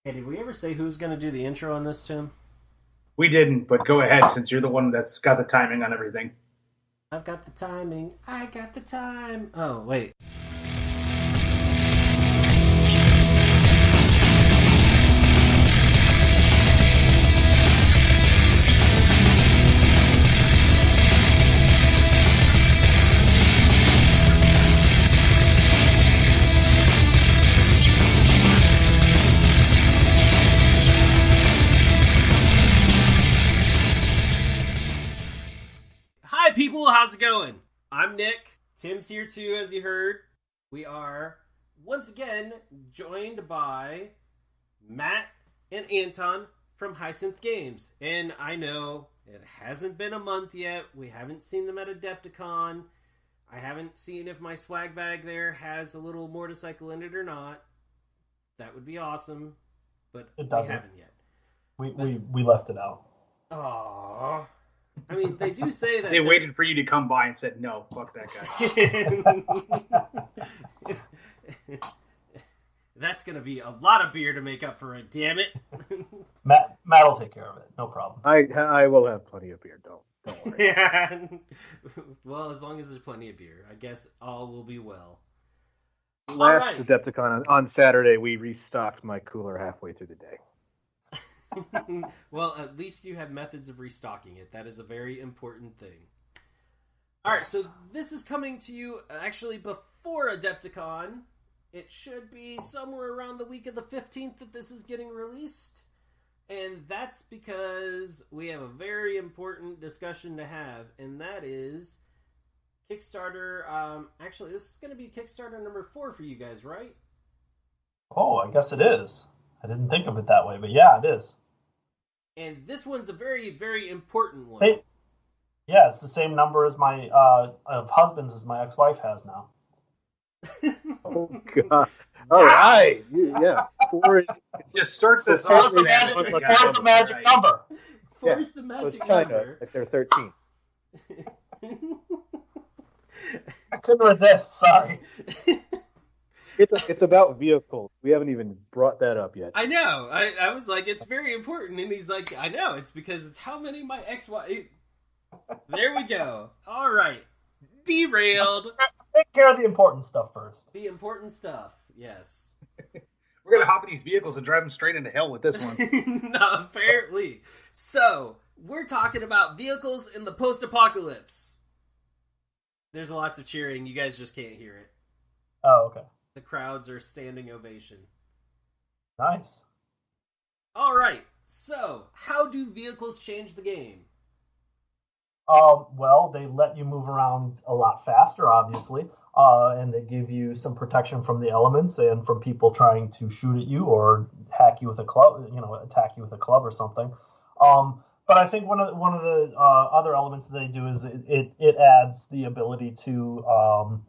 Hey, did we ever say who's going to do the intro on this, Tim? We didn't, but go ahead since you're the one that's got the timing on everything. I've got the timing. I got the time. Oh, wait. Hi, people. How's it going? I'm Nick. Tim's here too, as you heard. We are once again joined by Matt and Anton from Hyacinth Games. And I know it hasn't been a month yet. We haven't seen them at Adepticon. I haven't seen if my swag bag there has a little motorcycle in it or not. That would be awesome. But it doesn't. We haven't yet. We left it out. Aww. I mean, they do say that... They waited for you to come by and said, no, fuck that guy. That's going to be a lot of beer to make up for it, damn it. Matt will take care of it. No problem. I will have plenty of beer. Don't worry. Yeah. Well, as long as there's plenty of beer, I guess all will be well. Last Adepticon on Saturday, we restocked my cooler halfway through the day. Well, at least you have methods of restocking it. That is a very important thing. Alright, so this is coming to you actually before Adepticon. It should be somewhere around the week of the 15th that this is getting released. And that's because we have a very important discussion to have, and that is Kickstarter. Actually, this is going to be Kickstarter number 4 for you guys, right? Oh, I guess it is. I didn't think of it that way, but yeah, it is. And this one's a very, very important one. Yeah, it's the same number as my of husbands as my ex-wife has now. Oh God! All right, yeah. Just start this off. Four's the magic number. Four's the magic number. If they're 13. I couldn't resist. Sorry. It's about vehicles. We haven't even brought that up yet. I know. I was like, it's very important. And he's like, I know. It's because it's how many my ex-wife... There we go. All right. Derailed. Take care of the important stuff first. The important stuff. Yes. We're going to hop in these vehicles and drive them straight into hell with this one. No, apparently. So, we're talking about vehicles in the post-apocalypse. There's lots of cheering. You guys just can't hear it. Oh, okay. The crowds are standing ovation. Nice. All right. So, how do vehicles change the game? Well, they let you move around a lot faster, obviously, and they give you some protection from the elements and from people trying to shoot at you or hack you with a club, attack you with a club or something. But I think one of the other elements that they do is it adds the ability to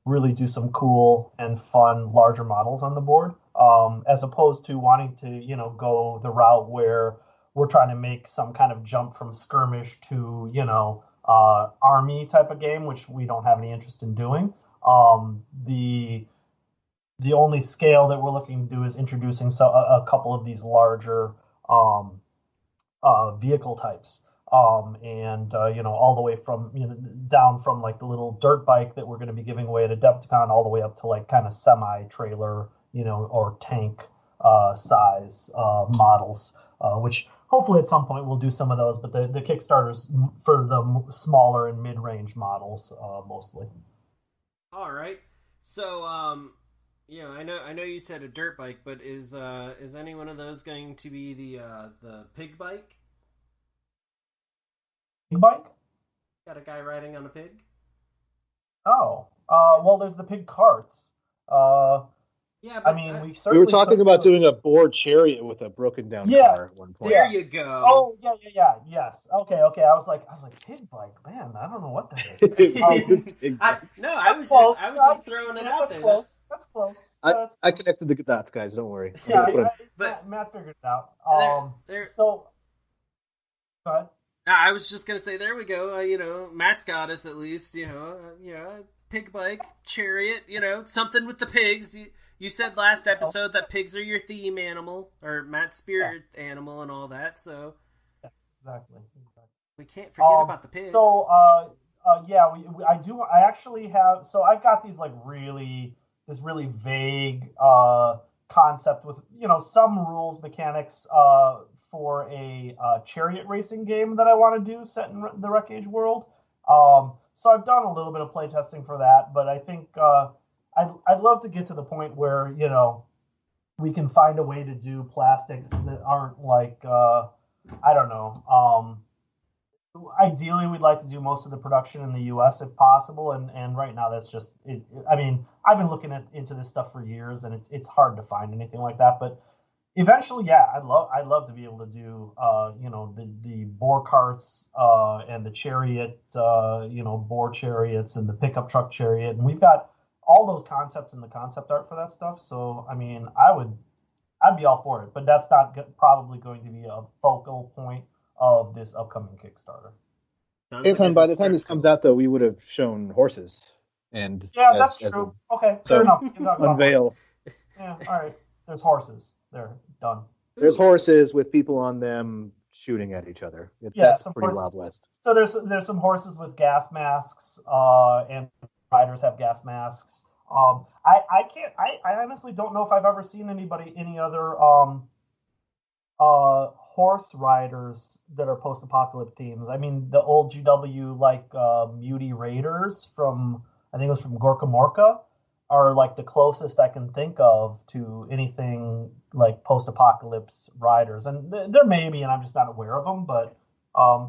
really do some cool and fun larger models on the board, as opposed to wanting to, go the route where we're trying to make some kind of jump from skirmish to, army type of game, which we don't have any interest in doing. The only scale that we're looking to do is introducing a couple of these larger vehicle types. All the way from down from like the little dirt bike that we're going to be giving away at Adepticon, all the way up to like kind of semi-trailer, or tank size models, which hopefully at some point we'll do some of those. But the Kickstarter's for the smaller and mid-range models mostly. All right, so I know you said a dirt bike, but is any one of those going to be the pig bike? Pig bike? Got a guy riding on a pig? Oh, well, there's the pig carts. Yeah, but we were talking about doing a bored chariot with a broken down car at one point. There you go. Oh, yes. Okay. I was like, pig bike, man. I don't know what that is. I was just throwing it out there. That's close. I connected the dots, guys. Don't worry. Yeah, Matt figured it out. So, go ahead. I was just gonna say, there we go. Matt's got us at least. Pig bike, chariot. Something with the pigs. You said last episode that pigs are your theme animal, or Matt's spirit animal, and all that. So exactly. We can't forget about the pigs. So, I do. I actually have. So I've got these this really vague concept with some rules mechanics for a chariot racing game that I want to do set in the Wreck-Age world. So I've done a little bit of playtesting for that, but I think I'd love to get to the point where we can find a way to do plastics that aren't like I don't know. Ideally, we'd like to do most of the production in the U.S. if possible, and right now that's just. I mean, I've been looking into this stuff for years, and it's hard to find anything like that. But eventually, I'd love to be able to do the boar carts and the chariot, boar chariots and the pickup truck chariot, and we've got all those concepts in the concept art for that stuff. So I mean, I'd be all for it, but that's not probably going to be a focal point of this upcoming Kickstarter. Anton, by the time this comes out, though, we would have shown horses. And that's true. Okay, fair enough. Unveil. Yeah, all right. There's horses. They're done. There's horses with people on them shooting at each other. That's pretty Wild West. So there's some horses with gas masks, and riders have gas masks. I honestly don't know if I've ever seen any other horse riders that are post-apocalypse themes. I mean, the old GW Muty Raiders from, I think it was from Gorka Morka, are like the closest I can think of to anything like post-apocalypse riders. And there may be, and I'm just not aware of them. But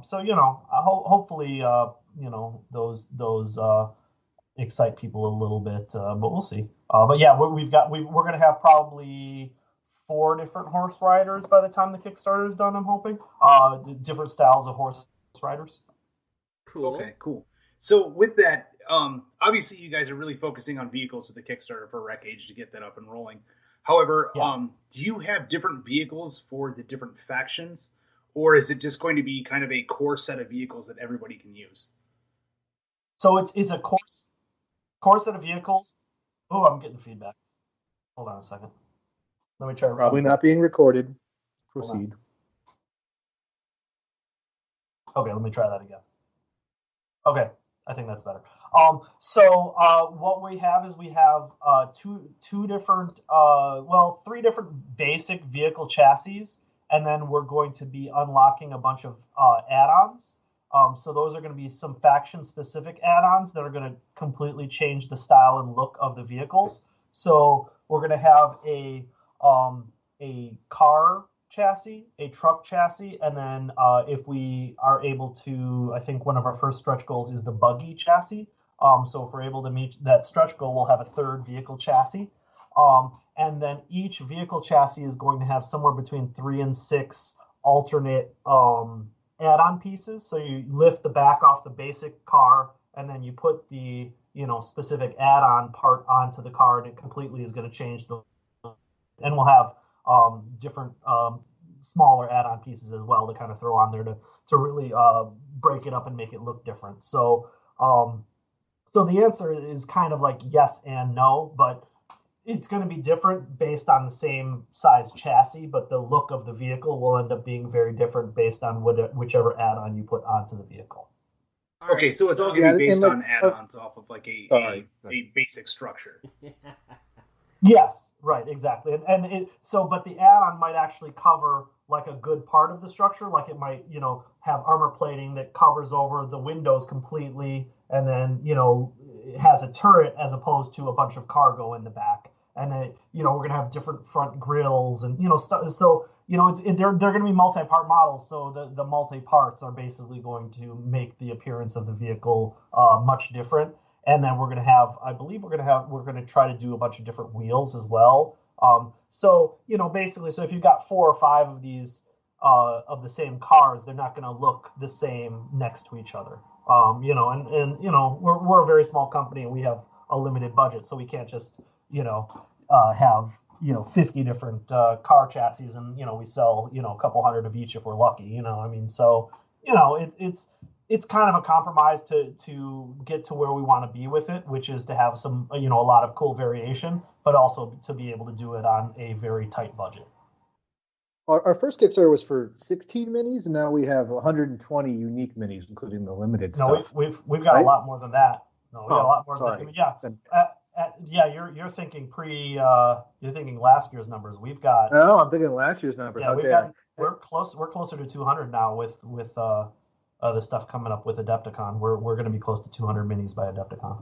so hopefully those excite people a little bit. But we'll see. But yeah, we're gonna have probably 4 different horse riders by the time the Kickstarter is done, I'm hoping. Different styles of horse riders. Cool. Okay, cool. So with that, obviously you guys are really focusing on vehicles with the Kickstarter for Wreck-Age to get that up and rolling. However, do you have different vehicles for the different factions? Or is it just going to be kind of a core set of vehicles that everybody can use? So it's a core set of vehicles. Oh, I'm getting feedback. Hold on a second. Let me try. Probably not being recorded. Proceed. Okay, let me try that again. Okay, I think that's better. So what we have is we have three different basic vehicle chassis, and then we're going to be unlocking a bunch of add-ons. So those are going to be some faction-specific add-ons that are going to completely change the style and look of the vehicles. So we're going to have a car chassis, a truck chassis, and then if we are able to, I think one of our first stretch goals is the buggy chassis. So if we're able to meet that stretch goal, we'll have a third vehicle chassis. And then each vehicle chassis is going to have somewhere between 3 and 6 alternate add-on pieces. So you lift the back off the basic car, and then you put the specific add-on part onto the car, and it completely is going to change the. And we'll have different smaller add-on pieces as well to kind of throw on there to really break it up and make it look different. So so the answer is kind of like yes and no, but it's going to be different based on the same size chassis, but the look of the vehicle will end up being very different based on whichever add-on you put onto the vehicle. Okay, so it's all going to be based on add-ons off of like a basic structure. Yes, right, exactly. But the add-on might actually cover like a good part of the structure, like it might, have armor plating that covers over the windows completely, and then, it has a turret as opposed to a bunch of cargo in the back. And then, we're going to have different front grills and, stuff. So, they're going to be multi-part models. So the multi-parts are basically going to make the appearance of the vehicle much different. And then we're going to try to do a bunch of different wheels as well. So if you've got 4 or 5 of these of the same cars, they're not going to look the same next to each other. We're a very small company and we have a limited budget, so we can't just, have 50 different car chassis and, we sell, a couple hundred of each if we're lucky, it's kind of a compromise to get to where we want to be with it, which is to have some, a lot of cool variation. but also to be able to do it on a very tight budget. Our first Kickstarter was for 16 minis, and now we have 120 unique minis, including the limited stuff. We've got right? A lot more than that. No, we got a lot more sorry. than that. Yeah. You're thinking you're thinking last year's numbers. We've got. No, I'm thinking last year's numbers. Yeah, we're closer to 200 now with the stuff coming up with Adepticon. We're going to be close to 200 minis by Adepticon.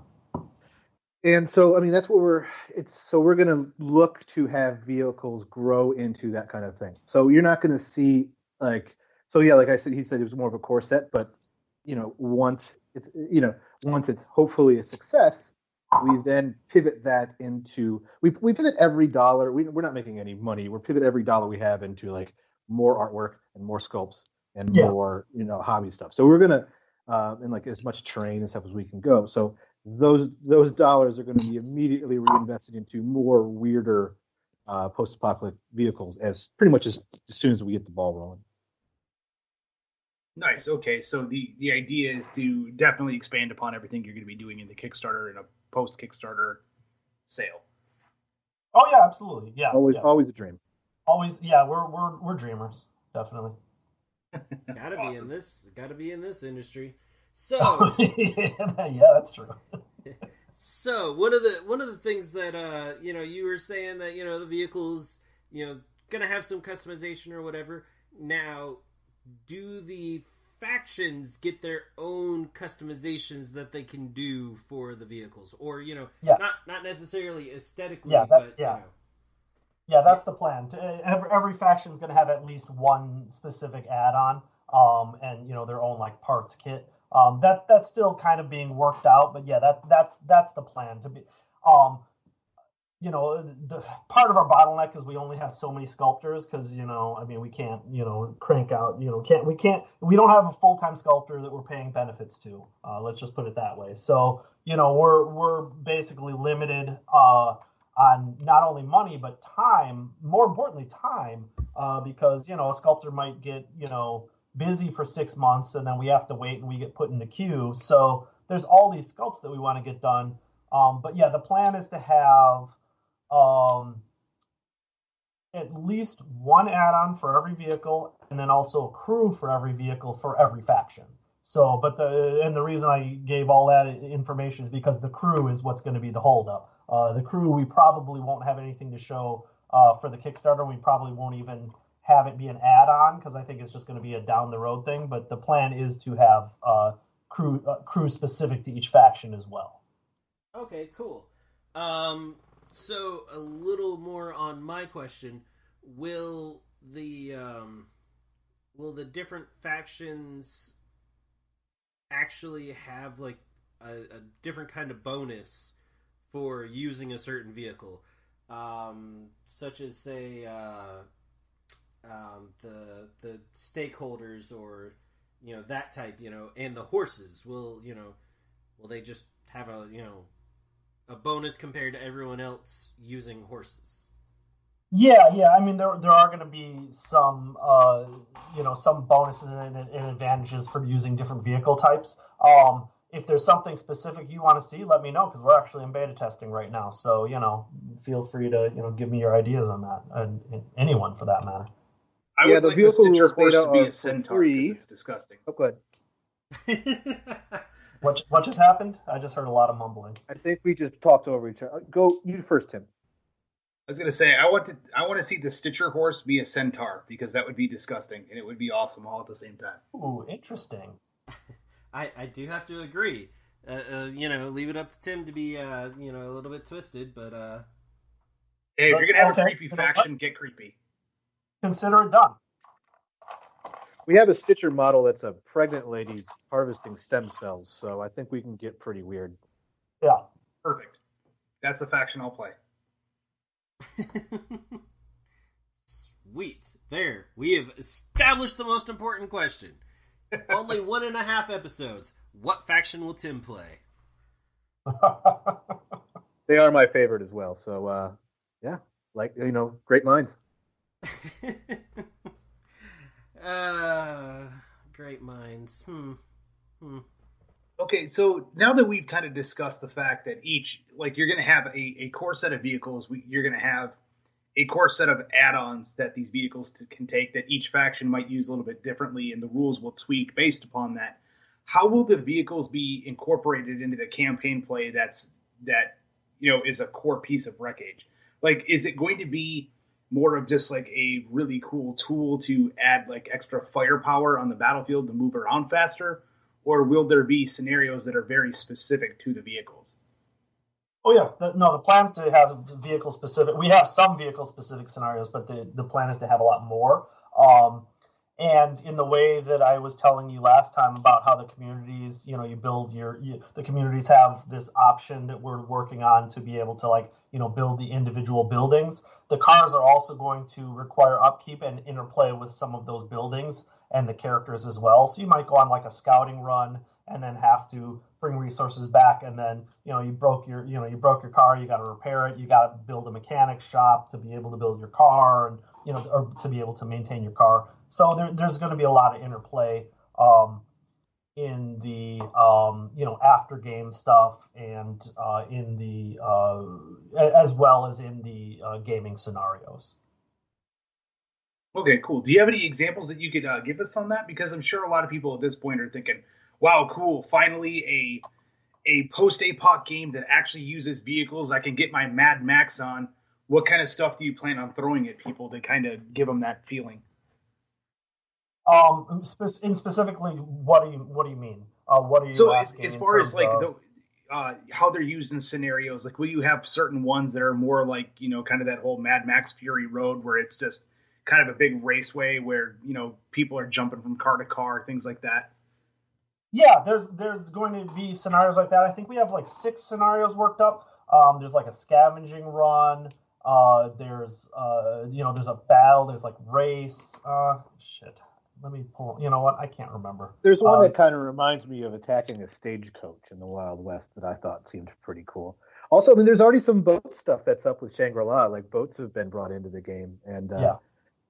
And so, I mean, that's what we're going to look to have vehicles grow into that kind of thing. So you're not going to see like I said, he said it was more of a core set, but once it's hopefully a success, we then pivot that into, we pivot every dollar. We're not making any money. We're pivot every dollar we have into like more artwork and more sculpts and more, hobby stuff. So we're going to, and like as much terrain and stuff as we can go. So those dollars are going to be immediately reinvested into more weirder post-apocalyptic vehicles as pretty much as soon as we get the ball rolling. Nice. Okay, so the idea is to definitely expand upon everything you're going to be doing in the Kickstarter in a post-Kickstarter sale. Oh yeah, absolutely. Yeah, always a dream. Always, yeah. We're dreamers, definitely. Gotta be in this industry. So yeah, that's true. So one of the things that you were saying that the vehicles gonna have some customization or whatever. Now, do the factions get their own customizations that they can do for the vehicles, or not necessarily aesthetically, Yeah, that's the plan. Every faction is going to have at least one specific add-on, and their own like parts kit. That's still kind of being worked out, but yeah, that's the plan to be. The part of our bottleneck is we only have so many sculptors because we can't crank out we don't have a full-time sculptor that we're paying benefits to. Let's just put it that way. So we're basically limited on not only money but time. More importantly, time, because a sculptor might get busy for 6 months and then we have to wait and we get put in the queue. So there's all these sculpts that we want to get done. But yeah, the plan is to have at least one add-on for every vehicle, and then also a crew for every vehicle for every faction. So, the reason I gave all that information is because the crew is what's going to be the holdup. The crew, we probably won't have anything to show for the Kickstarter. We probably won't even have it be an add-on because I think it's just going to be a down-the-road thing. But the plan is to have crew specific to each faction as well. Okay, cool. So a little more on my question: will the different factions actually have like a different kind of bonus for using a certain vehicle, such as say the stakeholders or that type, and the horses will they just have a bonus compared to everyone else using horses? Yeah. I mean, there are going to be some some bonuses and advantages for using different vehicle types. If there's something specific you want to see, let me know because we're actually in beta testing right now. So feel free to give me your ideas on that, and anyone for that matter. I would like the Stitcher horse to be a centaur. It's disgusting. Oh, good. What just happened? I just heard a lot of mumbling. I think we just talked over each other. Go you first, Tim. I was going to say I want to see the Stitcher horse be a centaur because that would be disgusting and it would be awesome all at the same time. Ooh, interesting. I do have to agree. Leave it up to Tim to be a little bit twisted, but hey, if you're gonna have a creepy faction, get creepy. Consider it done. We have a Stitcher model that's a pregnant lady harvesting stem cells, so I think we can get pretty weird. Yeah. Perfect. That's a faction I'll play. Sweet. There. We have established the most important question. Only 1.5 episodes. What faction will Tim play? They are my favorite as well, so yeah. Great minds. Great minds. Okay, Okay, so now that we've kind of discussed the fact that each, like, you're going to have a core set of vehicles, you're going to have a core set of add-ons that these vehicles can take that each faction might use a little bit differently, and the rules will tweak based upon that. How will the vehicles be incorporated into the campaign play that is a core piece of Wreck-Age? Like, is it going to be more of just like a really cool tool to add like extra firepower on the battlefield to move around faster? Or will there be scenarios that are very specific to the vehicles? Oh yeah, the plan is to have vehicle specific. We have some vehicle specific scenarios, but the plan is to have a lot more. And in the way that I was telling you last time about how the communities, you build the communities have this option that we're working on to be able to build the individual buildings. The cars are also going to require upkeep and interplay with some of those buildings and the characters as well. So you might go on like a scouting run and then have to bring resources back, and then you broke your car, you got to repair it, you got to build a mechanic shop to be able to build your car, and or to be able to maintain your car. So there's going to be a lot of interplay in the after game stuff, and in the as well as in the gaming scenarios. Okay, cool. Do you have any examples that you could give us on that? Because I'm sure a lot of people at this point are thinking, wow, cool, finally a post-APOC game that actually uses vehicles I can get my Mad Max on. What kind of stuff do you plan on throwing at people to kind of give them that feeling? Specifically, what do you mean? What are you asking? As far as like how they're used in scenarios, like will you have certain ones that are more like, kind of that whole Mad Max Fury Road where it's just kind of a big raceway where, people are jumping from car to car, things like that? Yeah, there's going to be scenarios like that. I think we have like 6 scenarios worked up. There's like a scavenging run. There's a battle. There's like race. Let me pull. You know what? I can't remember. There's one that kind of reminds me of attacking a stagecoach in the Wild West that I thought seemed pretty cool. Also, I mean, there's already some boat stuff that's up with Shangri-La. Like boats have been brought into the game, and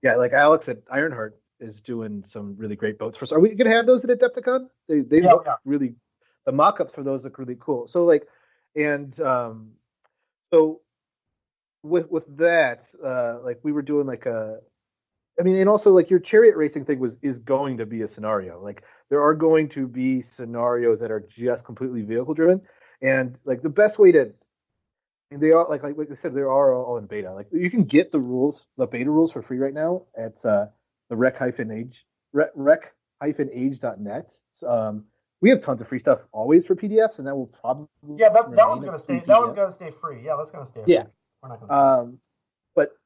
like Alex at Ironheart is doing some really great boats for us. Are we going to have those at Adepticon? They look really. The mock-ups for those look really cool. So like, and so with that, like we were doing like and also like your chariot racing thing is going to be a scenario. Like there are going to be scenarios that are just completely vehicle driven, and like the best way to, and they are like I said, they are all in beta. Like you can get the beta rules for free right now at the rec-age.net. We have tons of free stuff always for PDFs, and that will probably that one's gonna stay. That one's gonna stay free. Yeah, that's gonna stay free. Yeah, we're not gonna but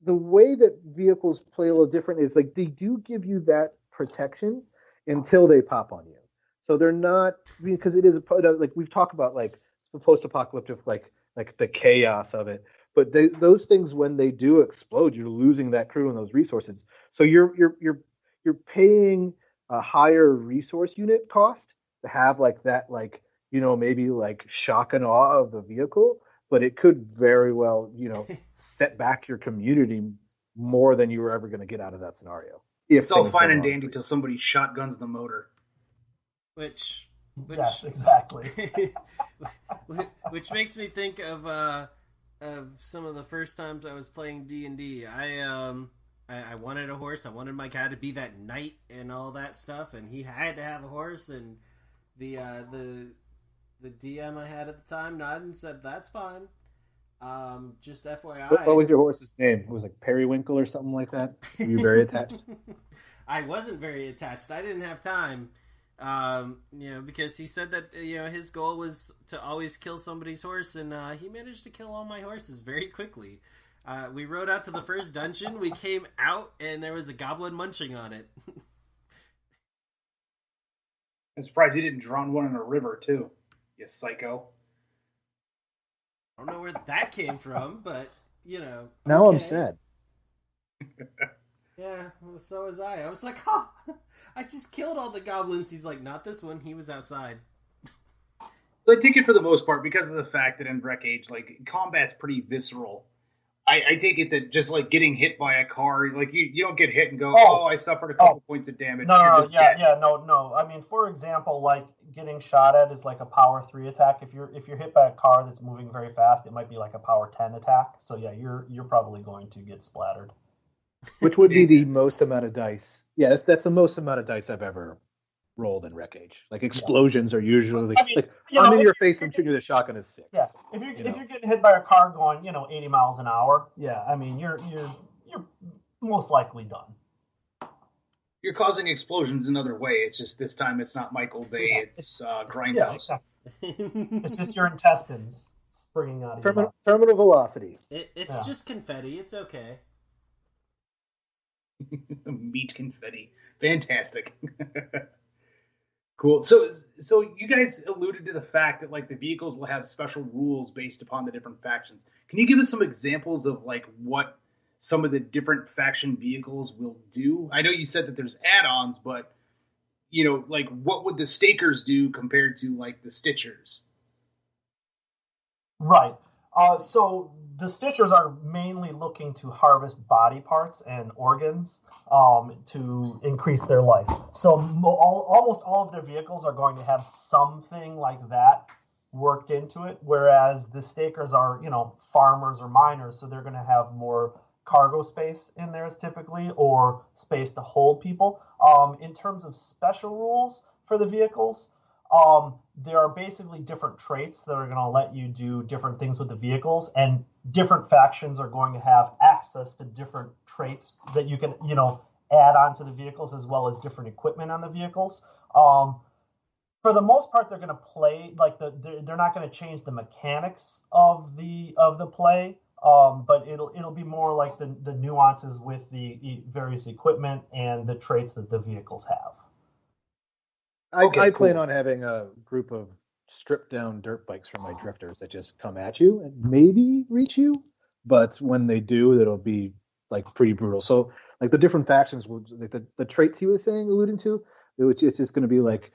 the way that vehicles play a little different is like they do give you that protection until they pop on you. So they're not, because it is like we've talked about like the post-apocalyptic like the chaos of it. But those things, when they do explode, you're losing that crew and those resources. So you're paying a higher resource unit cost to have like that, like, maybe like shock and awe of the vehicle, but it could very well, set back your community more than you were ever going to get out of that scenario. It's all fine and dandy till somebody shotguns the motor. Which yes, exactly. which makes me think of some of the first times I was playing D&D. I wanted a horse. I wanted my guy to be that knight and all that stuff, and he had to have a horse. And the DM I had at the time nodded and said, "That's fine. Just FYI." What was your horse's name? It was like Periwinkle or something like that. Were you very attached? I wasn't very attached. I didn't have time. Because he said that his goal was to always kill somebody's horse, and he managed to kill all my horses very quickly. We rode out to the first dungeon. We came out, and there was a goblin munching on it. I'm surprised you didn't drown one in a river too, you psycho. I don't know where that came from, but Now okay. I'm sad. Yeah, well, so was I. I was like, "Oh, I just killed all the goblins." He's like, "Not this one. He was outside." So I take it for the most part because of the fact that in Wreck-Age, like, combat's pretty visceral. I take it that just like getting hit by a car, like you don't get hit and go, I suffered a couple points of damage. No. I mean, for example, like getting shot at is like a power 3 attack. If you're hit by a car that's moving very fast, it might be like a power 10 attack. So yeah, you're probably going to get splattered. Which would be the most amount of dice. Yeah, that's the most amount of dice I've ever rolled in Wreck-Age. Like explosions are usually I'm in your face and shooting you with a shotgun is 6. Yeah, if you're getting hit by a car going 80 miles an hour, yeah, I mean you're most likely done. You're causing explosions another way. It's just this time it's not Michael Bay. It's Grindhouse. Yeah, exactly. It's just your intestines springing out of your mouth. Terminal velocity. It's just confetti. It's okay. Meat confetti. Fantastic. Cool. So you guys alluded to the fact that like the vehicles will have special rules based upon the different factions. Can you give us some examples of like what some of the different faction vehicles will do? I know you said that there's add-ons, but like what would the Stakers do compared to like the Stitchers? Right. So the Stitchers are mainly looking to harvest body parts and organs to increase their life. So almost all of their vehicles are going to have something like that worked into it, whereas the Stakers are, farmers or miners, so they're going to have more cargo space in theirs typically, or space to hold people. In terms of special rules for the vehicles, there are basically different traits that are going to let you do different things with the vehicles, and different factions are going to have access to different traits that you can, add onto the vehicles, as well as different equipment on the vehicles. For the most part, they're going to play like they're not going to change the mechanics of the play. But it'll be more like the nuances with the various equipment and the traits that the vehicles have. I plan on having a group of stripped down dirt bikes from my drifters that just come at you and maybe reach you, but when they do, it'll be like pretty brutal. So like the different factions will like the traits he was alluding to, it's just going to be like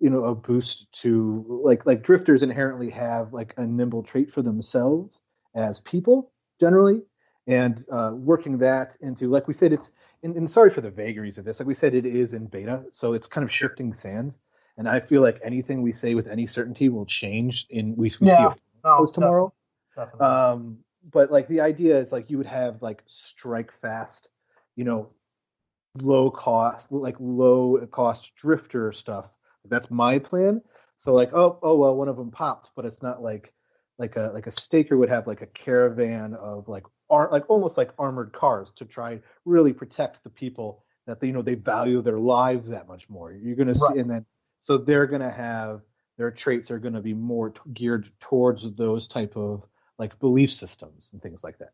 a boost to like drifters inherently have like a nimble trait for themselves as people generally, and working that into, like we said, it's and sorry for the vagaries of this, like we said, it is in beta, so it's kind of shifting sands, and I feel like anything we say with any certainty will change we see it tomorrow. Definitely. But like the idea is like you would have like strike fast, low cost drifter stuff. That's my plan. So like oh well, one of them popped, but it's not like a Staker would have like a caravan of like almost like armored cars to try really protect the people that they value their lives that much more. You're going to see, and then so they're going to have their traits are going to be more geared towards those type of like belief systems and things like that.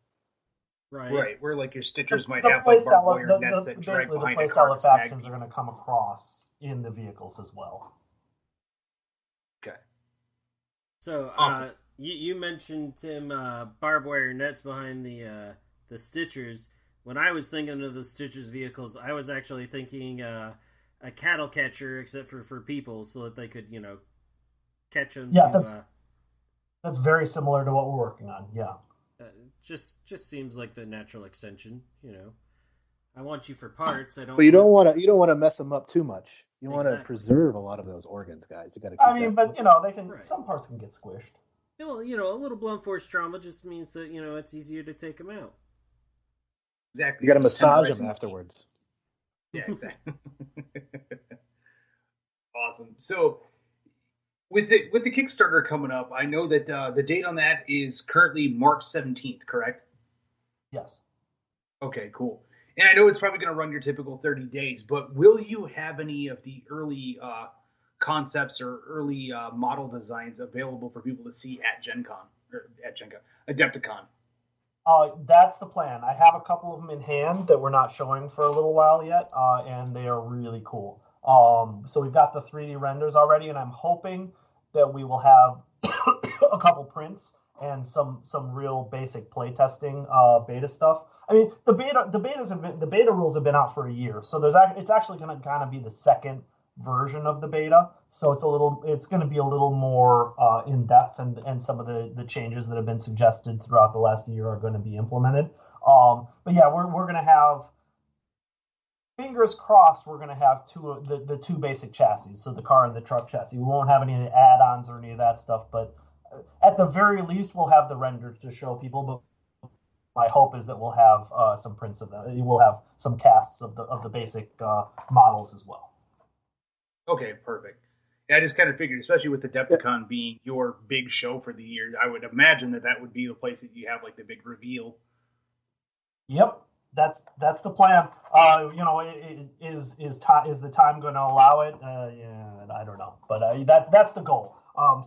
Right. Where like your Stitchers might have like barbed wire nets that drag behind a car. The playstyle of factions are going to come across in the vehicles as well. Okay. So awesome. You mentioned, Tim, barbed wire nets behind the Stitchers. When I was thinking of the Stitchers vehicles, I was actually thinking a cattle catcher, except for people, so that they could, catch them. Yeah, that's very similar to what we're working on. Yeah. Just seems like the natural extension. I want you for parts. I don't. But you don't want to mess them up too much. You want to preserve a lot of those organs, guys. You got to. But they can. Right. Some parts can get squished. Well, a little blunt force trauma just means that it's easier to take them out. Exactly. You got to massage them afterwards. Yeah, exactly. Awesome. So, with the Kickstarter coming up, I know that the date on that is currently March 17th, correct? Yes. Okay, cool. And I know it's probably going to run your typical 30 days, but will you have any of the early concepts or early model designs available for people to see at Adepticon? That's the plan. I have a couple of them in hand that we're not showing for a little while yet, and they are really cool. So we've got the 3D renders already, and I'm hoping that we will have a couple prints and some real basic playtesting beta stuff. I mean, the beta rules have been out for a year, so it's actually going to kind of be the second version of the beta. So it's going to be a little more in depth, and some of the changes that have been suggested throughout the last year are going to be implemented. But yeah, we're going to have fingers crossed we're going to have the two basic chassis, so the car and the truck chassis. We won't have any add-ons or any of that stuff, but at the very least we'll have the renders to show people. But my hope is that we'll have some prints of them. We'll have some casts of the basic models as well. Okay, perfect. Yeah, I just kind of figured, especially with Adepticon being your big show for the year, I would imagine that would be the place that you have like the big reveal. Yep, that's the plan. Is the time going to allow it? Yeah, I don't know, but that's the goal.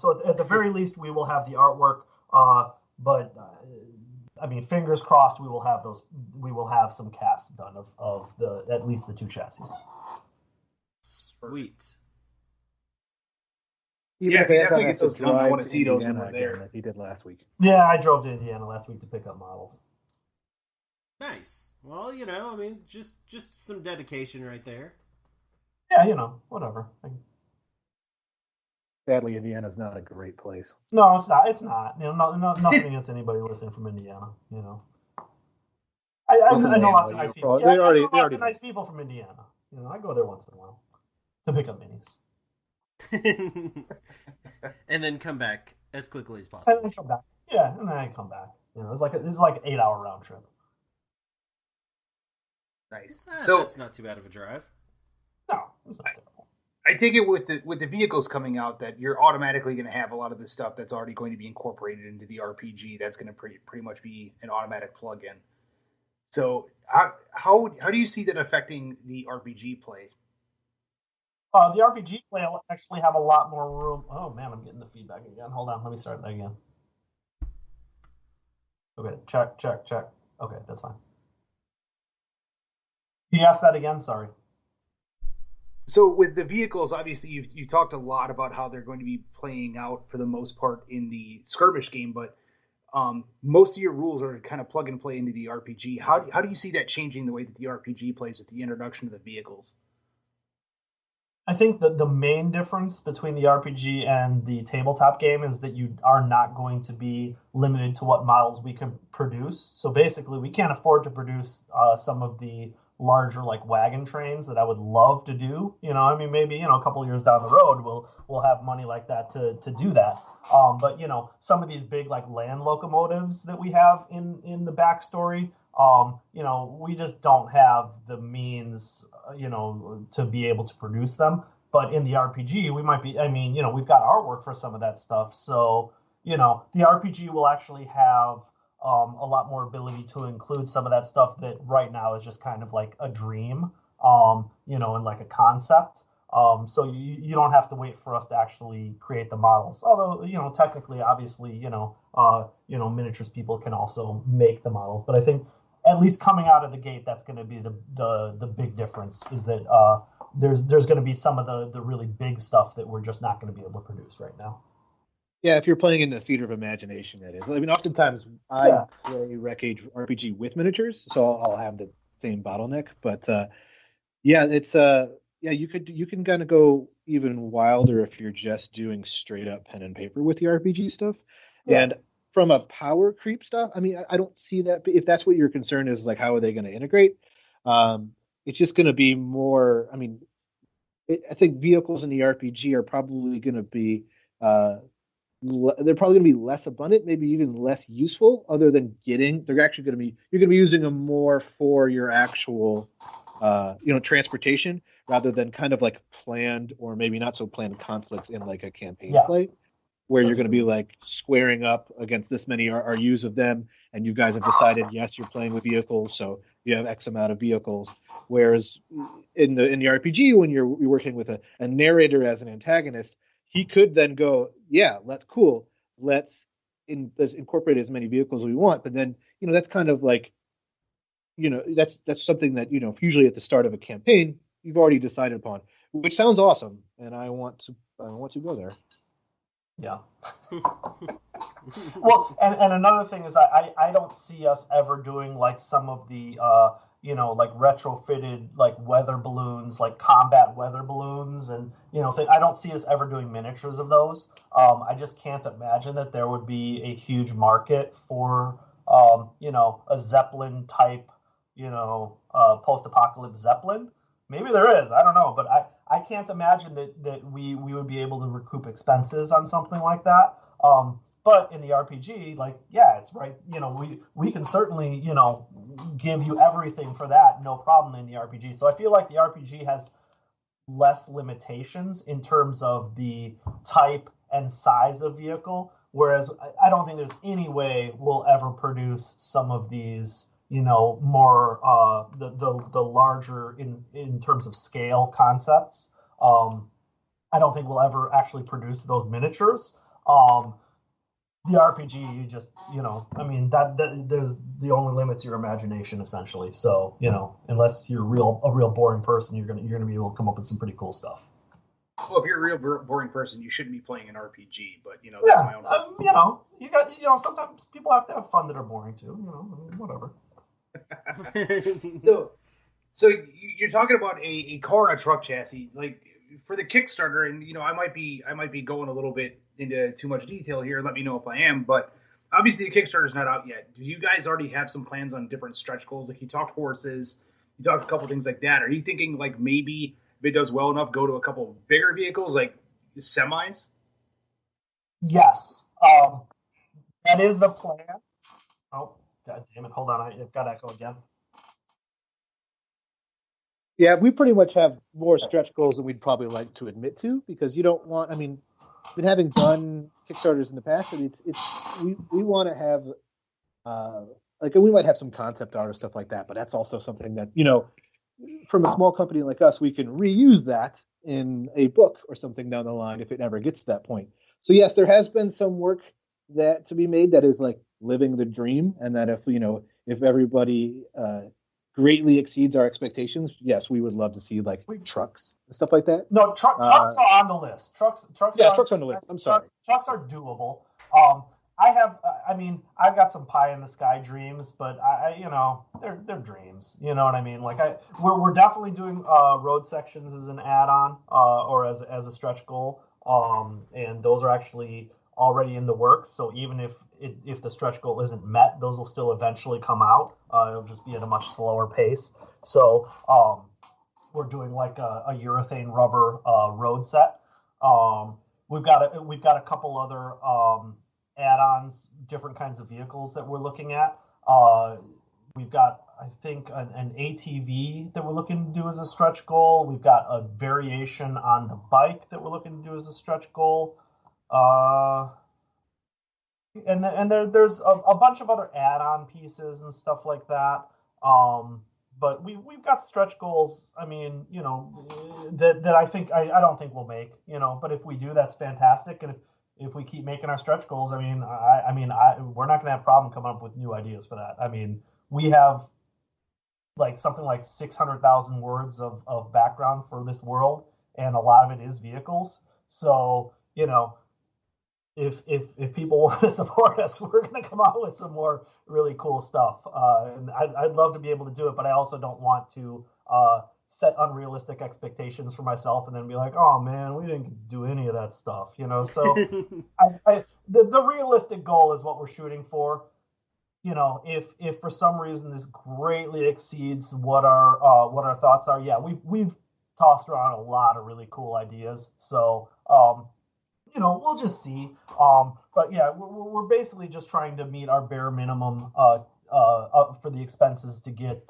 So at the very least, we will have the artwork. But I mean, fingers crossed, we will have those. We will have some casts done of at least the two chassis. Sweet. Even if definitely Anton get those done. I want to see those when Indiana we're there. like he did last week. Yeah, I drove to Indiana last week to pick up models. Nice. Well, I mean, just some dedication right there. Yeah, whatever. Sadly, Indiana's not a great place. No, it's not. It's not. Nothing against anybody listening from Indiana. I know lots of nice people. I know lots of nice people from Indiana. I go there once in a while to pick up minis. And then come back as quickly as possible. And then come back. Yeah, and then I come back. It's like this is like an 8-hour round trip. Nice. So it's not too bad of a drive. No, it's not terrible. I take it with the vehicles coming out that you're automatically going to have a lot of the stuff that's already going to be incorporated into the RPG. That's going to pretty much be an automatic plug-in. So how do you see that affecting the RPG play? The RPG play will actually have a lot more room. Oh man, I'm getting the feedback again. Hold on, let me start that again. Okay, check. Okay, that's fine. Can you ask that again? Sorry. So with the vehicles, obviously you talked a lot about how they're going to be playing out for the most part in the skirmish game, but most of your rules are kind of plug and play into the RPG. How do you see that changing the way that the RPG plays with the introduction of the vehicles? I think that the main difference between the RPG and the tabletop game is that you are not going to be limited to what models we can produce. So basically, we can't afford to produce some of the larger like wagon trains that I would love to do. Maybe a couple of years down the road we'll have money like that to do that. But some of these big like land locomotives that we have in the backstory, we just don't have the means, to be able to produce them. But in the RPG, we might be. We've got artwork for some of that stuff. So the RPG will actually have a lot more ability to include some of that stuff that right now is just kind of like a dream, and like a concept. So you don't have to wait for us to actually create the models. Although, technically, obviously, miniatures people can also make the models. But I think at least coming out of the gate, that's going to be the big difference is that there's going to be some of the really big stuff that we're just not going to be able to produce right now. Yeah, if you're playing in the theater of imagination, that is. Oftentimes I play Wreck-Age RPG with miniatures, so I'll have the same bottleneck. But it's you can kind of go even wilder if you're just doing straight up pen and paper with the RPG stuff. Yeah. And from a power creep stuff, I don't see that. If that's what your concern is, like how are they going to integrate? It's just going to be more. I think vehicles in the RPG are probably going to be. They're probably going to be less abundant, maybe even less useful. Other than they're actually going to be. You're going to be using them more for your actual, transportation rather than kind of like planned or maybe not so planned conflicts in like a campaign play, where you're going to be like squaring up against this many RUs of them, and you guys have decided yes, you're playing with vehicles, so you have X amount of vehicles. Whereas in the RPG, when you're working with a narrator as an antagonist. He could then go, yeah, that's cool. Let's incorporate as many vehicles as we want. But then, that's kind of like, that's something that, usually at the start of a campaign, you've already decided upon, which sounds awesome. And I want to go there. Yeah. Well, and another thing is I don't see us ever doing like some of the, like retrofitted like weather balloons, like combat weather balloons. And, I don't see us ever doing miniatures of those. I just can't imagine that there would be a huge market for, a Zeppelin type, post-apocalypse Zeppelin. Maybe there is. I don't know, but I can't imagine that we would be able to recoup expenses on something like that. But in the RPG, like, yeah, it's right. We can certainly, give you everything for that, no problem in the RPG. So I feel like the RPG has less limitations in terms of the type and size of vehicle, whereas I don't think there's any way we'll ever produce some of these, more the larger in terms of scale concepts. I don't think we'll ever actually produce those miniatures. The RPG, you just, that there's the only limits your imagination essentially. So, unless you're a real boring person, you're gonna be able to come up with some pretty cool stuff. Well, if you're a real boring person, you shouldn't be playing an RPG. But that's my own. You got sometimes people have to have fun that are boring too. Whatever. So you're talking about a car and a truck chassis, like for the Kickstarter, and I might be going a little bit into too much detail here. Let me know if I am, but obviously the Kickstarter is not out yet. Do you guys already have some plans on different stretch goals? Like you talked horses, you talked a couple things like that. Are you thinking like maybe if it does well enough, go to a couple bigger vehicles like semis? Yes, that is the plan. Oh, God damn it! Hold on, I've got echo again. Yeah, we pretty much have more stretch goals than we'd probably like to admit to, because you don't want. I mean, been having done Kickstarters in the past, and we want to have like we might have some concept art or stuff like that, but that's also something that from a small company like us, we can reuse that in a book or something down the line if it ever gets to that point. So yes, there has been some work that to be made that is like living the dream, and that if everybody greatly exceeds our expectations, yes, we would love to see like trucks and stuff like that. No, trucks are on the list. Trucks on the list. I'm sorry. Trucks are doable. I've got some pie in the sky dreams, but they're dreams. You know what I mean? Like we're definitely doing road sections as an add-on or as a stretch goal. And those are actually already in the works. So even if the stretch goal isn't met, those will still eventually come out. It'll just be at a much slower pace. So we're doing like a urethane rubber road set. We've got a couple other add-ons, different kinds of vehicles that we're looking at. We've got, I think, an ATV that we're looking to do as a stretch goal. We've got a variation on the bike that we're looking to do as a stretch goal. And there's a bunch of other add-on pieces and stuff like that. But we've got stretch goals. I mean, that I don't think we'll make. But if we do, that's fantastic. And if we keep making our stretch goals, we're not going to have problem coming up with new ideas for that. I mean, we have like something like 600,000 words of background for this world, and a lot of it is vehicles. So if people want to support us, we're going to come out with some more really cool stuff. And I'd love to be able to do it, but I also don't want to set unrealistic expectations for myself and then be like, oh man, we didn't do any of that stuff, So the realistic goal is what we're shooting for. If for some reason this greatly exceeds what our thoughts are, yeah, we've tossed around a lot of really cool ideas. So we'll just see. But yeah, we're basically just trying to meet our bare minimum for the expenses to get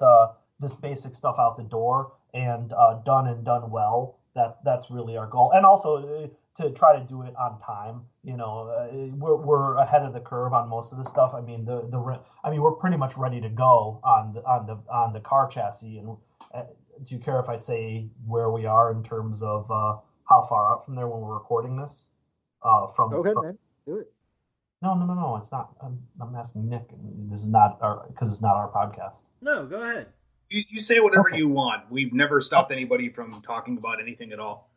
this basic stuff out the door and done well. That's really our goal, and also to try to do it on time. We're ahead of the curve on most of the stuff. I mean, we're pretty much ready to go on the car chassis. And do you care if I say where we are in terms of how far out from there when we're recording this? Man, do it. No, it's not. I'm asking Nick. This is not because it's not our podcast. No, go ahead. You say whatever you want. We've never stopped anybody from talking about anything at all.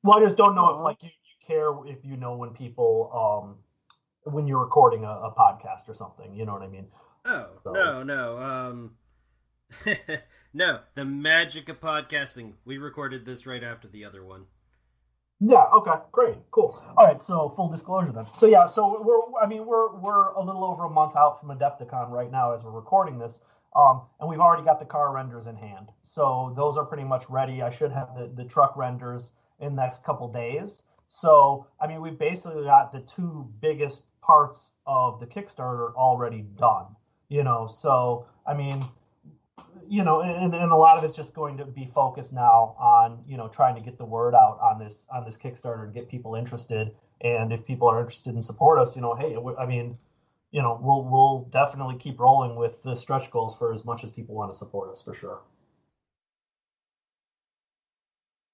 Well, I just don't know if you care if when people when you're recording a podcast or something. You know what I mean? Oh, so. No. No, the magic of podcasting. We recorded this right after the other one. Yeah. Okay. Great. Cool. All right. So full disclosure then. So yeah. So we're a little over a month out from Adepticon right now as we're recording this. And we've already got the car renders in hand. So those are pretty much ready. I should have the truck renders in the next couple days. So, I mean, we've basically got the two biggest parts of the Kickstarter already done, So, I mean, and a lot of it's just going to be focused now on, trying to get the word out on this Kickstarter and get people interested. And if people are interested and support us, hey, I mean, we'll definitely keep rolling with the stretch goals for as much as people want to support us, for sure.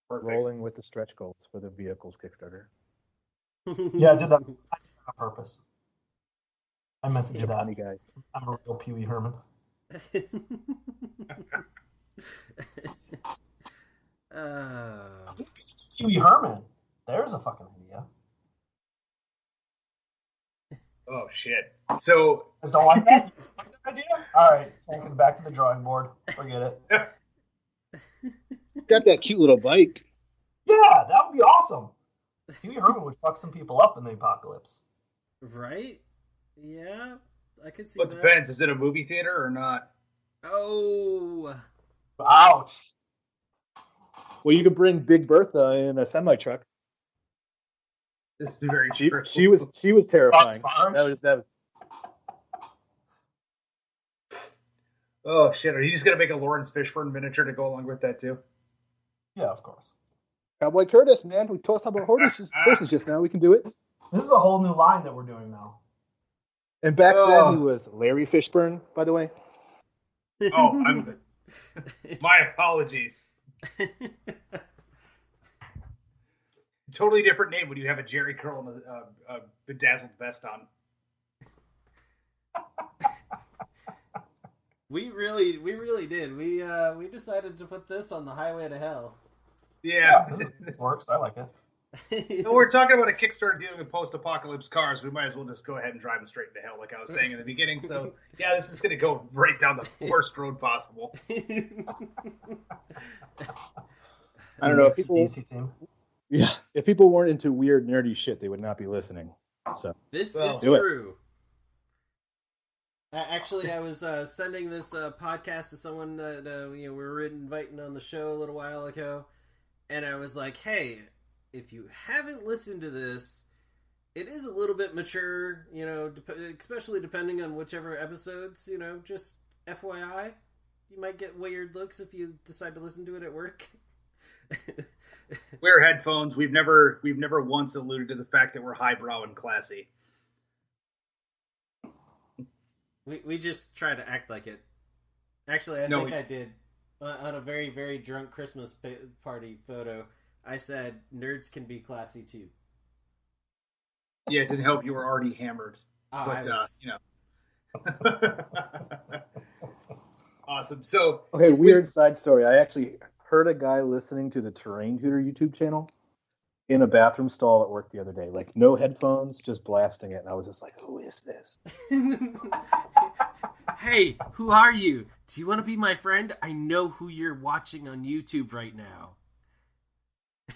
Perfect. Rolling with the stretch goals for the vehicles Kickstarter. Yeah, I did that on purpose. I meant to do that. Funny guy. I'm a real Pee Wee Herman. Pee Wee Herman. There's a fucking idea. Oh shit! So You guys don't like that? Idea? All right, taking it back to the drawing board. Forget it. Got that cute little bike. Yeah, that would be awesome. Pee Wee Herman would fuck some people up in the apocalypse. Right? Yeah, I could see well, it that. depends. Is it a movie theater or not? Oh. Ouch. Well, you could bring Big Bertha in a semi truck. This is very She true. she was terrifying. Barge? That was. Oh shit! Are you just gonna make a Lawrence Fishburne miniature to go along with that too? Yeah, of course. Cowboy Curtis, man. We talked about horses just now. We can do it. This is a whole new line that we're doing now. And back then, he was Larry Fishburne, by the way. Oh, my apologies. Totally different name when you have a Jerry curl and a bedazzled vest on. We really did. We decided to put this on the highway to hell. Yeah. This works. I like it. So we're talking about a Kickstarter dealing with post-apocalypse cars. We might as well just go ahead and drive them straight into hell, like I was saying in the beginning. So, yeah, this is going to go right down the worst road possible. I don't know if people. DC theme. Yeah, if people weren't into weird, nerdy shit, they would not be listening. So This Well, is do it. true. Actually, I was sending this podcast to someone that we were inviting on the show a little while ago, and I was like, "Hey, if you haven't listened to this, it is a little bit mature, especially depending on whichever episodes. Just FYI, you might get weird looks if you decide to listen to it at work." Wear headphones. We've never once alluded to the fact that we're highbrow and classy. We just try to act like it. Actually, I think I did on a very, very drunk Christmas party photo. I said nerds can be classy too. Yeah, it didn't help you were already hammered. But Awesome. So okay, weird side story. I actually heard a guy listening to the Terrain Tutor YouTube channel in a bathroom stall at work the other day. Like, no headphones, just blasting it. And I was just like, who is this? Hey, who are you? Do you want to be my friend? I know who you're watching on YouTube right now.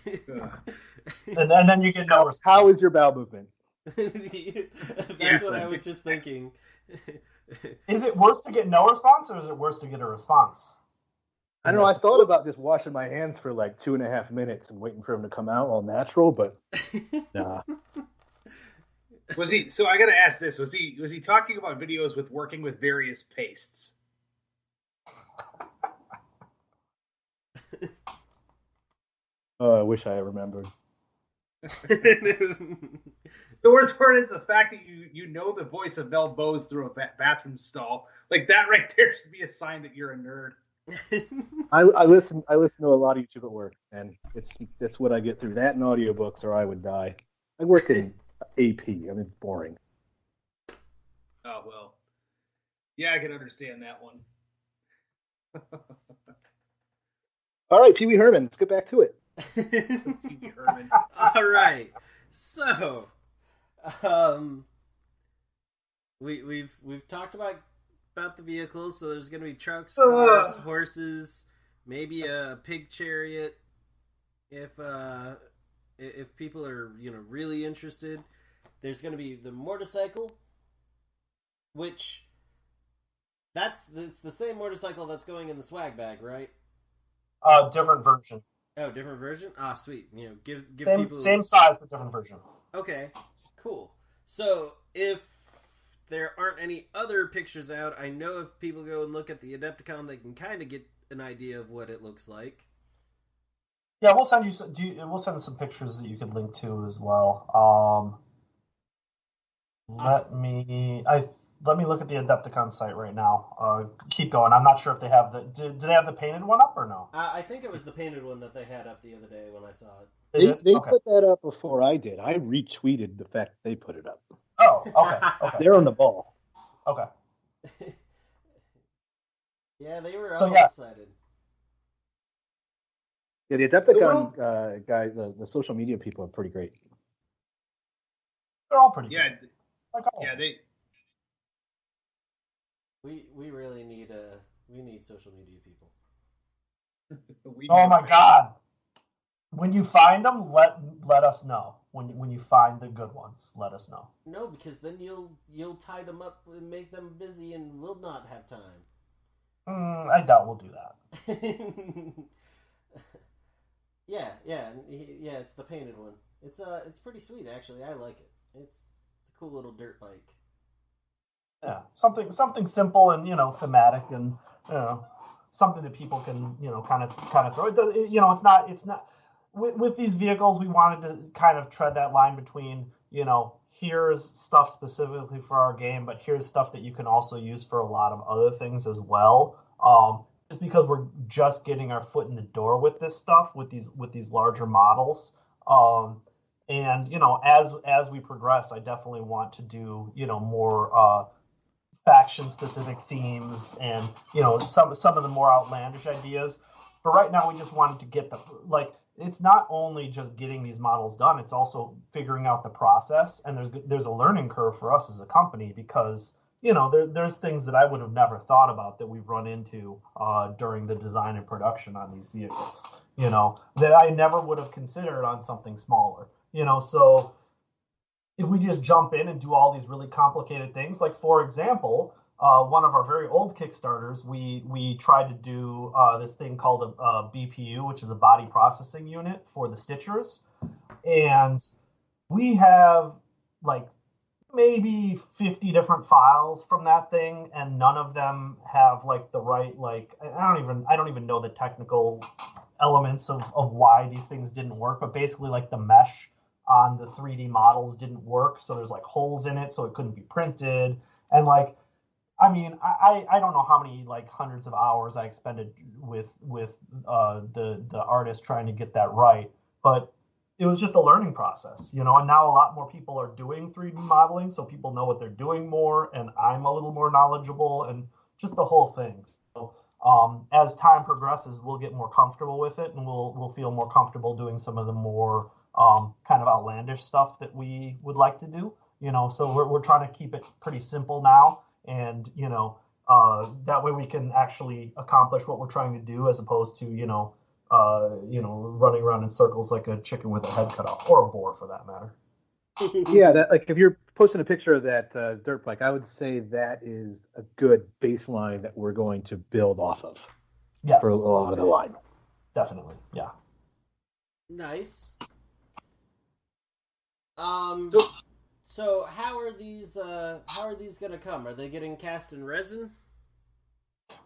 And then you get no response. How is your bowel movement? That's what I was just thinking. Is it worse to get no response, or is it worse to get a response? I don't know. I thought about just washing my hands for like 2.5 minutes and waiting for him to come out all natural, but nah. Was he? So I got to ask this: was he talking about videos with working with various pastes? Oh, I wish I remembered. The worst part is the fact that you know the voice of Mel Bowes through a bathroom stall. Like, that right there should be a sign that you're a nerd. I listen to a lot of YouTube at work, and that's what I get through that and audiobooks, or I would die. I work in AP. I mean, it's boring. Oh, well. Yeah, I can understand that one. All right, Pee Wee Herman, let's get back to it. Pee Wee Herman. All right. So, we've talked about the vehicles. So there's going to be trucks, cars, horses, maybe a pig chariot. If people are really interested, there's going to be the motorcycle, which It's the same motorcycle that's going in the swag bag, right? Different version. Oh, different version? Ah, sweet. Give people same size but different version. Okay, cool. So if there aren't any other pictures out, I know if people go and look at the Adepticon, they can kind of get an idea of what it looks like. Yeah, we'll send you. We'll send some pictures that you could link to as well. Awesome. Let me look at the Adepticon site right now. Keep going. I'm not sure if they have do they have the painted one up or no? I think it was the painted one that they had up the other day when I saw it. They okay. Put that up before I did. I retweeted the fact they put it up. Oh, okay. They're on the ball. Okay. Yeah, they were all excited. Yeah, the Adepticon guys, the social media people are pretty great. They're all pretty good. Yeah, they... We really need social media people. Oh my God! When you find them, let us know. When you find the good ones, let us know. No, because then you'll tie them up and make them busy, and we'll not have time. I doubt we'll do that. Yeah, it's the painted one. It's pretty sweet actually. I like it. It's a cool little dirt bike. Yeah, something simple and thematic and something that people can kind of throw. It's not with these vehicles. We wanted to kind of tread that line between here's stuff specifically for our game, but here's stuff that you can also use for a lot of other things as well. Just because we're just getting our foot in the door with this stuff, with these larger models. And as we progress, I definitely want to do more faction specific themes and some of the more outlandish ideas. But right now we just wanted to get it's not only just getting these models done, it's also figuring out the process, and there's a learning curve for us as a company because there's things that I would have never thought about that we've run into during the design and production on these vehicles, that I never would have considered on something smaller, so if we just jump in and do all these really complicated things, like for example, one of our very old Kickstarters, we tried to do this thing called a BPU, which is a body processing unit for the Stitchers, and we have maybe 50 different files from that thing, and none of them have the right I don't even know the technical elements of why these things didn't work, but basically the mesh on the 3D models didn't work, so there's holes in it, so it couldn't be printed, and I don't know how many hundreds of hours I expended with the artist trying to get that right, but it was just a learning process, and now a lot more people are doing 3D modeling, so people know what they're doing more, and I'm a little more knowledgeable, and just the whole thing. So as time progresses, we'll get more comfortable with it, and we'll feel more comfortable doing some of the more kind of outlandish stuff that we would like to do, so we're trying to keep it pretty simple now, and that way we can actually accomplish what we're trying to do, as opposed to running around in circles like a chicken with a head cut off, or a boar for that matter. Yeah, that if you're posting a picture of that dirt bike, I would say that is a good baseline that we're going to build off of. Yes, for along the line. Definitely, yeah. Nice. So how are these gonna come? Are they getting cast in resin?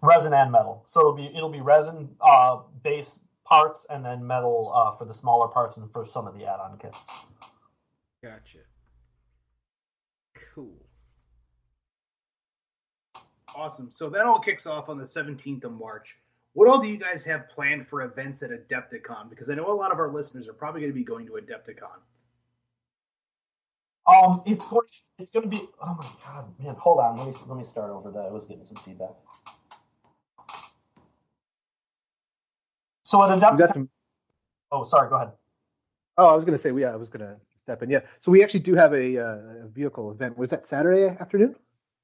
Resin and metal. So it'll be resin base parts, and then metal for the smaller parts and for some of the add-on kits. Gotcha. Cool. Awesome. So that all kicks off on the 17th of March. What all do you guys have planned for events at Adepticon? Because I know a lot of our listeners are probably going to be going to Adepticon. It's going to be. Oh my God, man! Hold on. Let me start over that. I was getting some feedback. So at Adepticon. Oh, sorry. Go ahead. Oh, I was going to say, I was going to step in. Yeah. So we actually do have a vehicle event. Was that Saturday afternoon?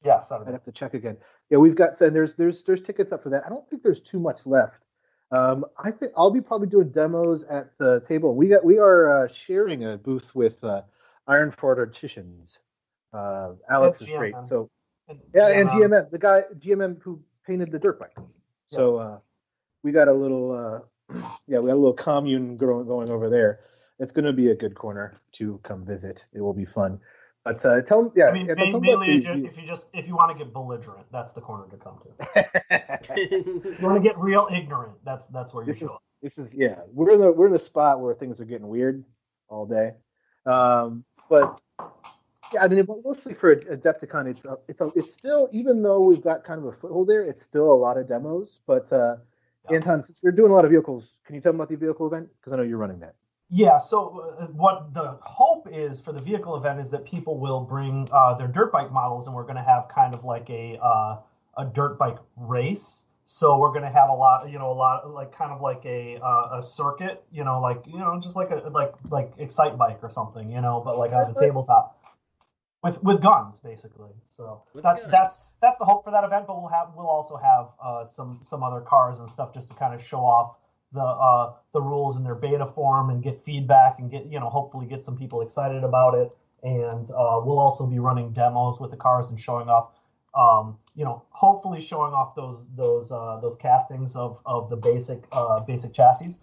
Yeah, Saturday. I'd have to check again. Yeah, we've got, and there's tickets up for that. I don't think there's too much left. I think I'll be probably doing demos at the table. We are sharing a booth with Iron Fortifications. Alex is great. So Yeah, and GMM, the guy GMM who painted the dirt bike. So we got a little commune going over there. It's going to be a good corner to come visit. It will be fun. But tell them, I mean, mainly if you want to get belligerent, that's the corner to come to. You want to get real ignorant, that's where you show up. This is we're in the spot where things are getting weird all day. But yeah, I mean, mostly for Adepticon, it's still, even though we've got kind of a foothold there, it's still a lot of demos. But Anton, since we're doing a lot of vehicles, can you tell them about the vehicle event? Because I know you're running that. Yeah, so what the hope is for the vehicle event is that people will bring their dirt bike models, and we're going to have kind of like a dirt bike race. So we're going to have a lot like kind of like a circuit, just like Excite Bike or something, but like on the tabletop with guns basically. So that's the hope for that event. But we'll also have some other cars and stuff just to kind of show off the rules in their beta form and get feedback and get hopefully get some people excited about it. And we'll also be running demos with the cars and showing off hopefully showing off those castings of the basic chassis.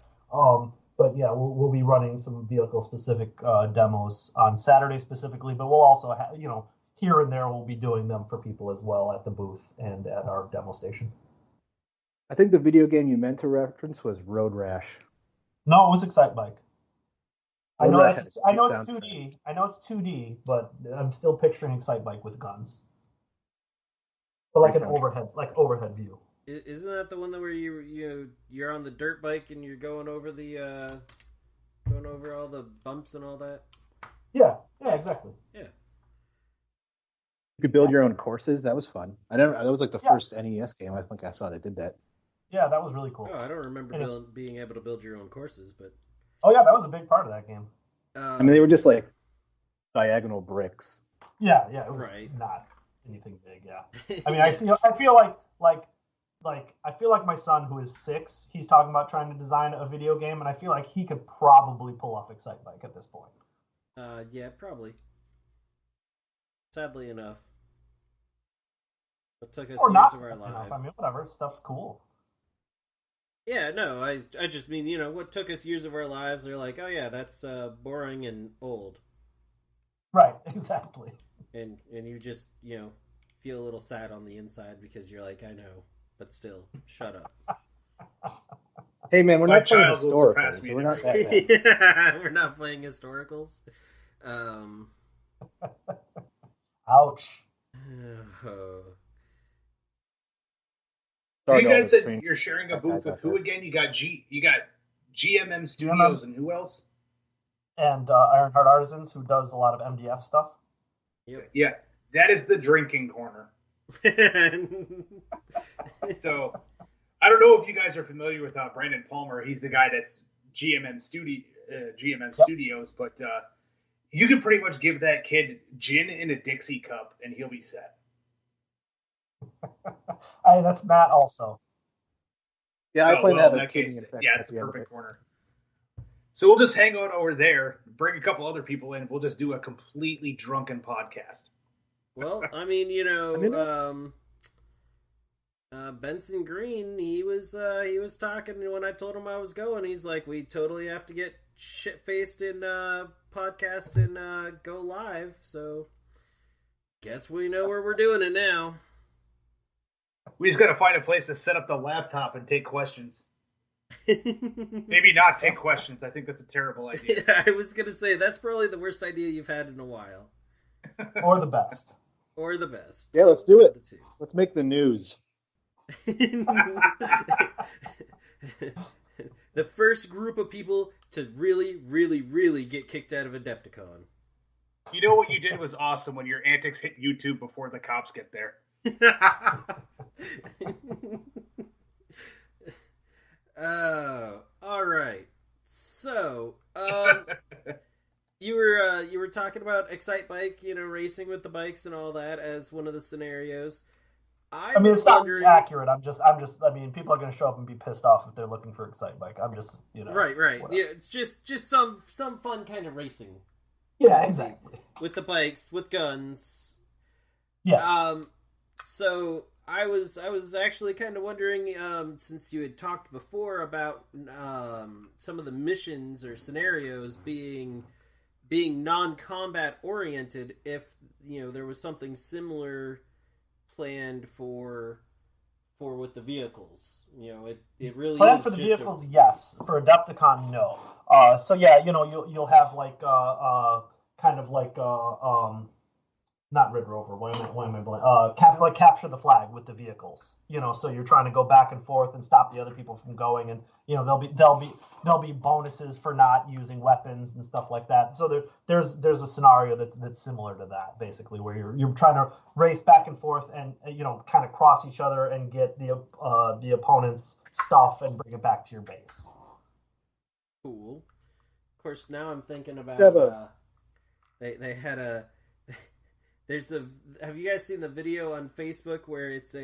But yeah, we'll be running some vehicle specific demos on Saturday specifically, but we'll also have here and there we'll be doing them for people as well at the booth and at our demo station. I think the video game you meant to reference was Road Rash. No, it was Excite Bike. I know it's 2D. I know it's 2D, but I'm still picturing Excite Bike with guns. But like an overhead view. Isn't that the one that where you're on the dirt bike and you're going over all the bumps and all that? Yeah, exactly. Yeah. You could build your own courses. That was fun. That was like the first NES game I think I saw that did that. Yeah, that was really cool. Oh, I don't remember being able to build your own courses, but oh yeah, that was a big part of that game. I mean, they were just like diagonal bricks. Yeah, it was not anything big. Yeah, I mean, I feel like my son who is 6, he's talking about trying to design a video game, and I feel like he could probably pull off Excite Bike at this point. Yeah, probably. Sadly enough. It took us years of our lives. I mean, whatever. Stuff's cool. Yeah, no, I just mean, what took us years of our lives, they're like, oh yeah, that's boring and old. Right, exactly. And you just, feel a little sad on the inside because you're like, I know, but still, shut up. Hey man, we're not playing historicals. So we're not that bad. We're not playing historicals. Ouch. So you guys said you're sharing a booth with who again? You got GMM Studios and who else? And Ironheart Artisans, who does a lot of MDF stuff. Yep. Yeah, that is the drinking corner. So I don't know if you guys are familiar with Brandon Palmer. He's the guy that's GMM Studios, but you can pretty much give that kid gin in a Dixie cup and he'll be set. That's Matt also. Yeah, I play that. In that case, it's the perfect corner. So we'll just hang out over there, bring a couple other people in, and we'll just do a completely drunken podcast. Well, I mean, Benson Green, he was talking when I told him I was going. He's like, we totally have to get shit-faced in podcast and go live. So, guess we know where we're doing it now. We just got to find a place to set up the laptop and take questions. Maybe not take questions. I think that's a terrible idea. Yeah, I was going to say, that's probably the worst idea you've had in a while. Or the best. Or the best. Yeah, let's do it. Let's make the news. The first group of people to really, really, really get kicked out of Adepticon. You know what you did was awesome when your antics hit YouTube before the cops get there. All right. So, you were talking about Excite Bike, racing with the bikes and all that as one of the scenarios. I mean, it's not really accurate. I mean, people are going to show up and be pissed off if they're looking for Excite Bike. I'm just, Right. Whatever. Yeah, it's just some fun kind of racing. Yeah, exactly. With the bikes, with guns. Yeah. So I was actually kind of wondering, since you had talked before about some of the missions or scenarios being non-combat oriented, if there was something similar planned for with the vehicles. It really planned is for the just vehicles. Yes, for Adepticon, no. So yeah, you'll have like kind of like not Red Rover. Why am I blank? Like capture the flag with the vehicles. So you're trying to go back and forth and stop the other people from going, and there'll be bonuses for not using weapons and stuff like that. So there's a scenario that's similar to that, basically, where you're trying to race back and forth and kind of cross each other and get the opponent's stuff and bring it back to your base. cool. Of course, now I'm thinking about they had a. Have you guys seen the video on Facebook where it's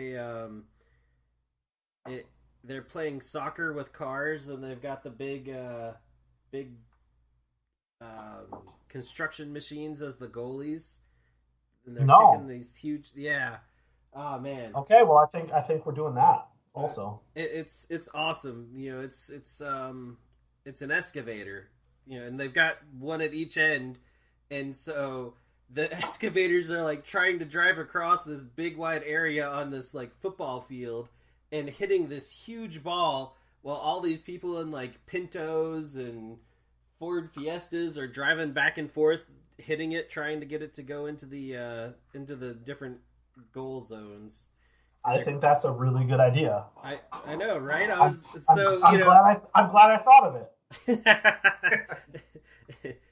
they're playing soccer with cars and they've got the big construction machines as the goalies, and they're picking these huge oh man. Okay, well I think we're doing that also. It's awesome. It's an excavator, and they've got one at each end, and so the excavators are like trying to drive across this big wide area on this like football field and hitting this huge ball while all these people in like Pintos and Ford Fiestas are driving back and forth, hitting it, trying to get it to go into the different goal zones. I think that's a really good idea. I know, right? I'm glad I thought of it.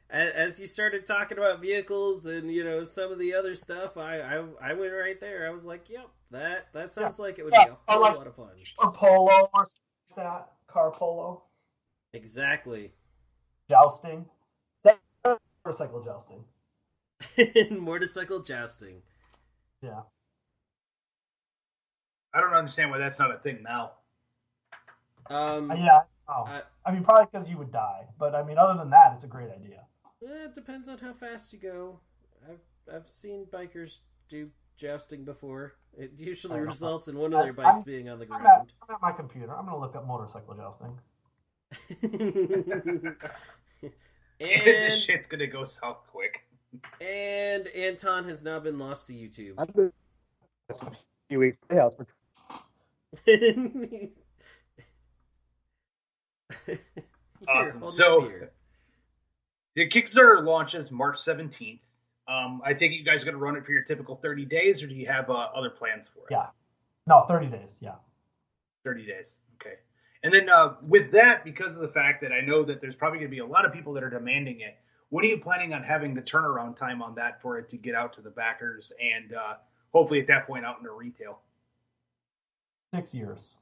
As you started talking about vehicles and some of the other stuff, I went right there. I was like, "Yep, that sounds like it would be a whole lot of fun." Or polo or something like that, car polo. Exactly. Jousting. Motorcycle jousting. Motorcycle jousting. Yeah. I don't understand why that's not a thing now. Yeah. I mean, probably because you would die, but I mean, other than that, it's a great idea. It depends on how fast you go. I've seen bikers do jousting before. It usually results in one of their bikes being on the ground. I'm at my computer. I'm going to look up motorcycle jousting. And this shit's going to go south quick. And Anton has now been lost to YouTube. I've been a few weeks. Yeah, awesome. So the Kickstarter launches March 17th. I think you guys are going to run it for your typical 30 days, or do you have other plans for it? Yeah. No, 30 days, yeah. 30 days, okay. And then with that, because of the fact that I know that there's probably going to be a lot of people that are demanding it, what are you planning on having the turnaround time on that for it to get out to the backers and hopefully at that point out into retail? 6 years.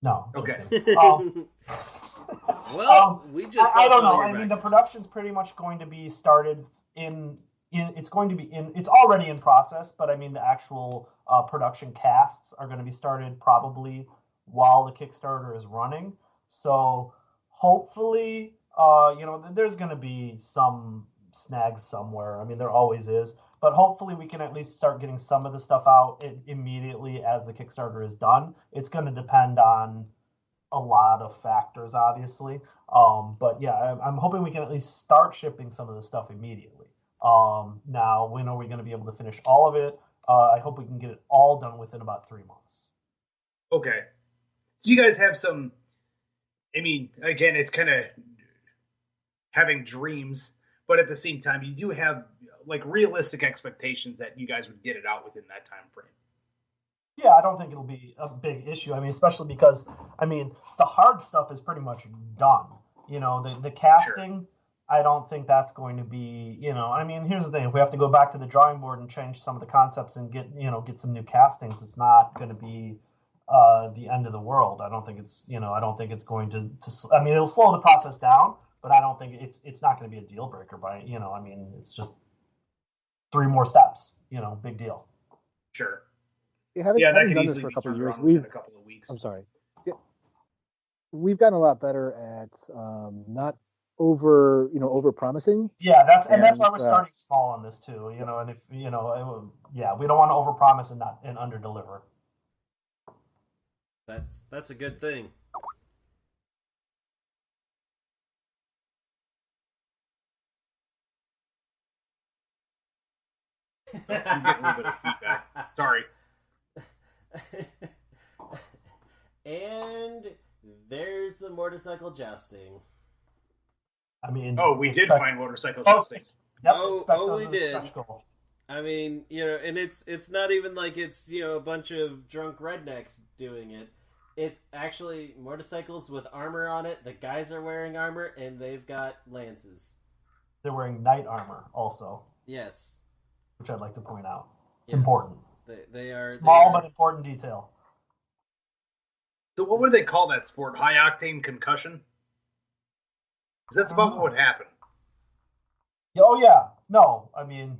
No. Okay. Well, we just. I don't know. I mean, the production's pretty much going to be started it's already in process, but I mean, the actual production casts are going to be started probably while the Kickstarter is running. So hopefully, there's going to be some snags somewhere. I mean, there always is. But hopefully we can at least start getting some of the stuff out immediately as the Kickstarter is done. It's going to depend on a lot of factors, obviously. But yeah, I'm hoping we can at least start shipping some of the stuff immediately. Now, when are we going to be able to finish all of it? I hope we can get it all done within about 3 months. Okay. So you guys have some, I mean, again, it's kind of having dreams, but at the same time, you do have like realistic expectations that you guys would get it out within that time frame. Yeah, I don't think it'll be a big issue. I mean, especially because, I mean, the hard stuff is pretty much done. The casting, sure. I don't think that's going to be, I mean, here's the thing. If we have to go back to the drawing board and change some of the concepts and get some new castings, it's not going to be the end of the world. I don't think it's going to I mean, it'll slow the process down, but I don't think it's not going to be a deal breaker by, I mean, it's just 3 more steps, big deal. Sure. Having done this for a couple of years, couple of weeks. I'm sorry. We've gotten a lot better at not over promising. Yeah, that's why we're starting small on this too. And if we don't want to overpromise and underdeliver. That's a good thing. I'm getting a little bit of feedback. Sorry. And there's the motorcycle jousting. I mean, we did find motorcycle jousting. Yep, we did. I mean, and it's not even like it's a bunch of drunk rednecks doing it. It's actually motorcycles with armor on it. The guys are wearing armor, and they've got lances. They're wearing knight armor also. Yes. Which I'd like to point out. It's important. They are small but important detail. So what would they call that sport? High octane concussion? Because that's about what would happen. Oh yeah. No, I mean,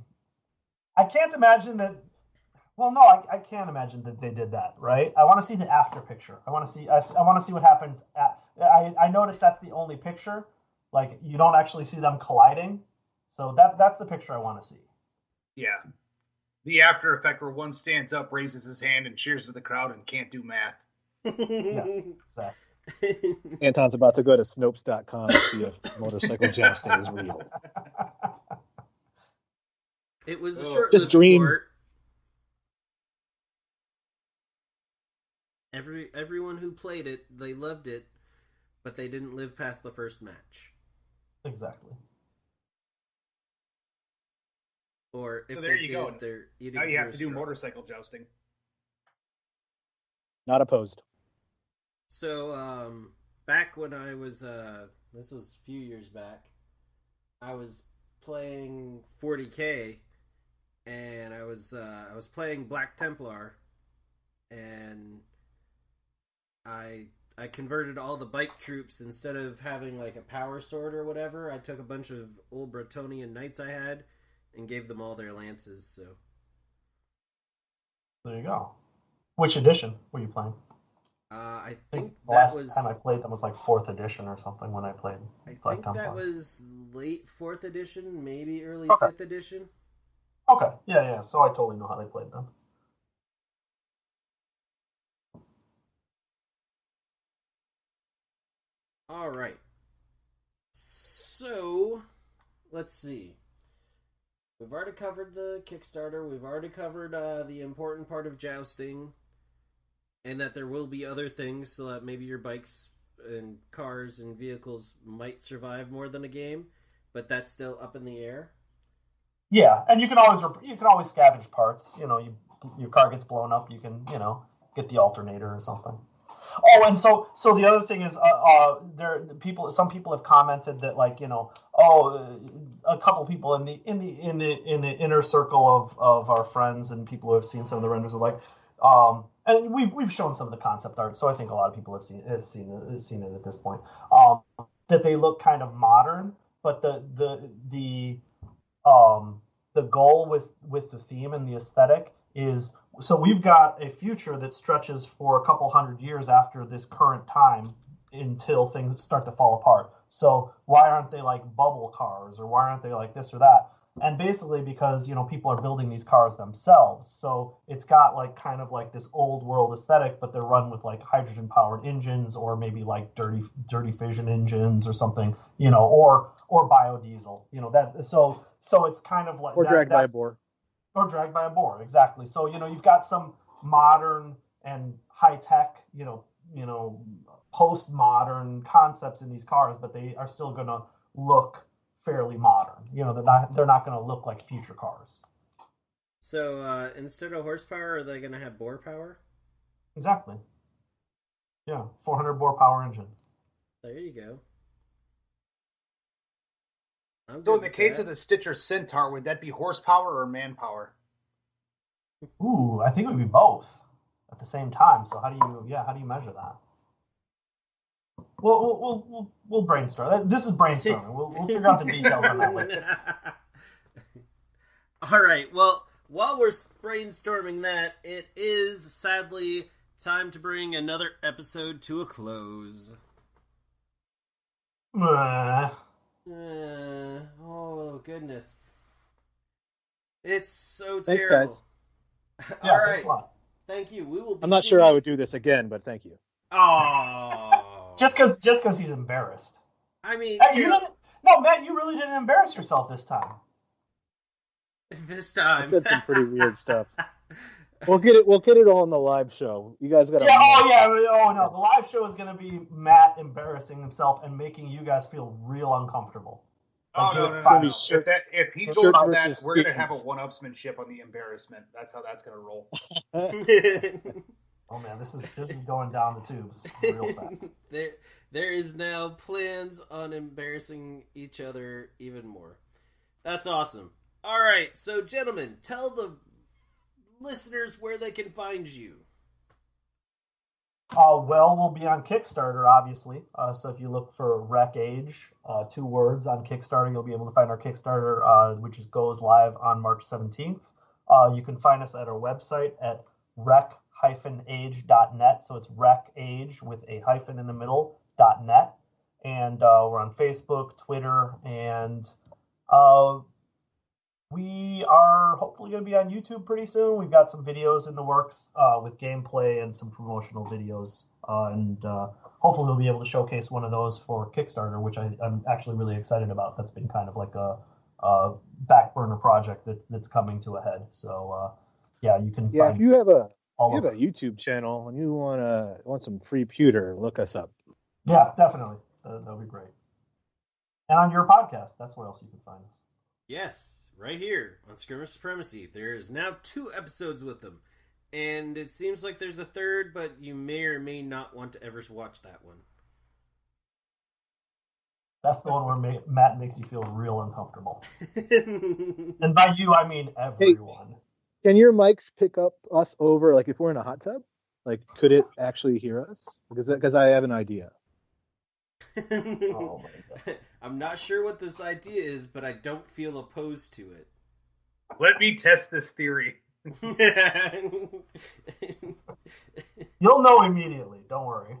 I can't imagine that. Well, no, I can't imagine that they did that. Right? I want to see the after picture. I want to see what happens. I noticed that's the only picture. Like you don't actually see them colliding. So that's the picture I want to see. Yeah. The after effect where one stands up, raises his hand, and cheers to the crowd and can't do math. Yes, exactly. Anton's about to go to Snopes.com to see if motorcycle jousting is real. It was a short-lived sport. Everyone who played it, they loved it, but they didn't live past the first match. Exactly. Or if so there they you go. They're eating. Now you have to do motorcycle jousting. Not opposed. So, back when I was, this was a few years back, I was playing 40K, and I was playing Black Templar, and I converted all the bike troops. Instead of having like a power sword or whatever, I took a bunch of old Bretonian knights I had and gave them all their lances. So there you go. Which edition were you playing? I think the last time I played them was like 4th edition or something when I played. I think that was late 4th edition, maybe early 5th edition. Okay, yeah. So I totally know how they played them. All right. So let's see. We've already covered the Kickstarter. We've already covered the important part of jousting. And that there will be other things, so that maybe your bikes and cars and vehicles might survive more than a game, but that's still up in the air. Yeah, and you can always scavenge parts. Your car gets blown up, you can get the alternator or something. Oh, and so the other thing is, some people have commented that a couple people in the inner circle of our friends and people who have seen some of the renders are like. And we've shown some of the concept art, so I think a lot of people have seen it at this point. That they look kind of modern, but the goal with the theme and the aesthetic is so we've got a future that stretches for a couple hundred years after this current time until things start to fall apart. So why aren't they like bubble cars, or why aren't they like this or that? And basically because, people are building these cars themselves. So it's got like kind of like this old world aesthetic, but they're run with like hydrogen powered engines, or maybe like dirty fission engines or something, or biodiesel, so it's kind of like, or dragged by a boar. Or dragged by a boar, exactly. So, you've got some modern and high tech, postmodern concepts in these cars, but they are still going to look fairly modern. They're not going to look like future cars. So instead of horsepower, are they going to have bore power? Exactly. Yeah, 400 bore power engine. There you go. So in the case of the Stitcher Centaur, would that be horsepower or manpower? Ooh, I think it would be both at the same time. So how do you measure that? We'll brainstorm. This is brainstorming. We'll figure out the details on that later. All right. Well, while we're brainstorming that, it is sadly time to bring another episode to a close. Oh, goodness. It's so Thanks, terrible. guys. Yeah, All thanks right. a lot. Thank you. We will be I'm not sure I would do this again, but thank you. Oh. Just because he's embarrassed. I mean, Hey, no, Matt, you really didn't embarrass yourself this time. This I time. said some pretty weird stuff. We'll get it all on the live show. You guys got to. Yeah. Oh no, the live show is going to be Matt embarrassing himself and making you guys feel real uncomfortable. Oh, no. If he's going for that, we're going to have a one-upsmanship on the embarrassment. That's how that's going to roll. Oh man, this is going down the tubes real fast. There is now plans on embarrassing each other even more. That's awesome. All right, so gentlemen, tell the listeners where they can find you. Well, we'll be on Kickstarter, obviously. So if you look for Wreck-Age, 2 words on Kickstarter, you'll be able to find our Kickstarter, which goes live on March 17th. You can find us at our website at rec-age.net. So it's Wreck-Age with a hyphen in the middle, .net. And we're on Facebook, Twitter, and we are hopefully going to be on YouTube pretty soon. We've got some videos in the works with gameplay and some promotional videos. And hopefully we'll be able to showcase one of those for Kickstarter, which I'm actually really excited about. That's been kind of like a back burner project that's coming to a head. So, you can find if you have a YouTube channel and you want some free pewter, look us up. Yeah, definitely. That'll be great. And on your podcast, that's where else you can find us. Yes, right here on Skirmish Supremacy. There is now 2 episodes with them. And it seems like there's a third, but you may or may not want to ever watch that one. That's the one where Matt makes you feel real uncomfortable. And by you, I mean everyone. Hey, can your mics pick up us over, like, if we're in a hot tub? Like, could it actually hear us? Because I have an idea. Oh my God. I'm not sure what this idea is, but I don't feel opposed to it. Let me test this theory. You'll know immediately. Don't worry.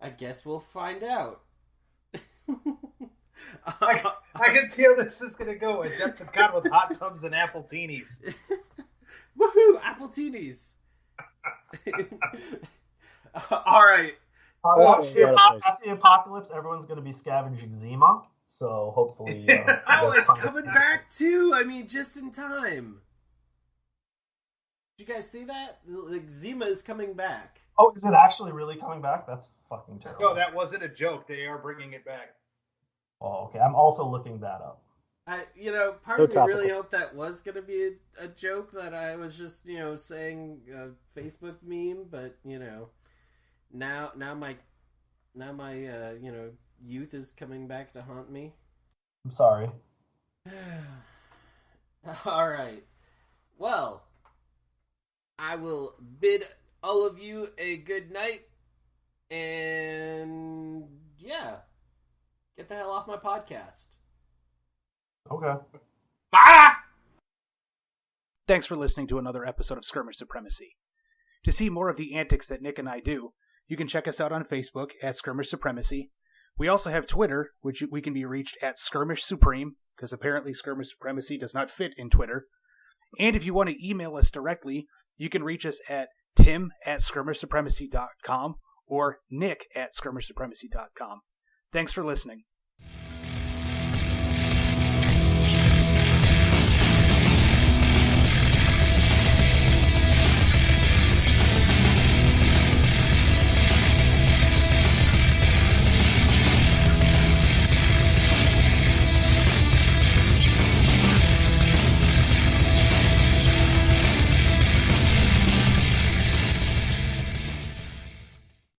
I guess we'll find out. I can see how this is going to go. A depth of God with hot tubs and appletinis. Woohoo! Appletinis! All right. After the apocalypse, everyone's going to be scavenging Zima. So hopefully... it's coming back too! I mean, just in time. Did you guys see that? Like, Zima is coming back. Oh, is it actually really coming back? That's fucking terrible. No, that wasn't a joke. They are bringing it back. Oh, okay. I'm also looking that up. Part of me really hoped that was going to be a joke, that I was just, saying a Facebook meme, but, now my youth is coming back to haunt me. I'm sorry. All right. Well, I will bid all of you a good night, and get the hell off my podcast. Okay. Bye! Thanks for listening to another episode of Skirmish Supremacy. To see more of the antics that Nick and I do, you can check us out on Facebook at Skirmish Supremacy. We also have Twitter, which we can be reached at Skirmish Supreme, because apparently Skirmish Supremacy does not fit in Twitter. And if you want to email us directly, you can reach us at tim@skirmishsupremacy.com or nick@skirmishsupremacy.com. Thanks for listening.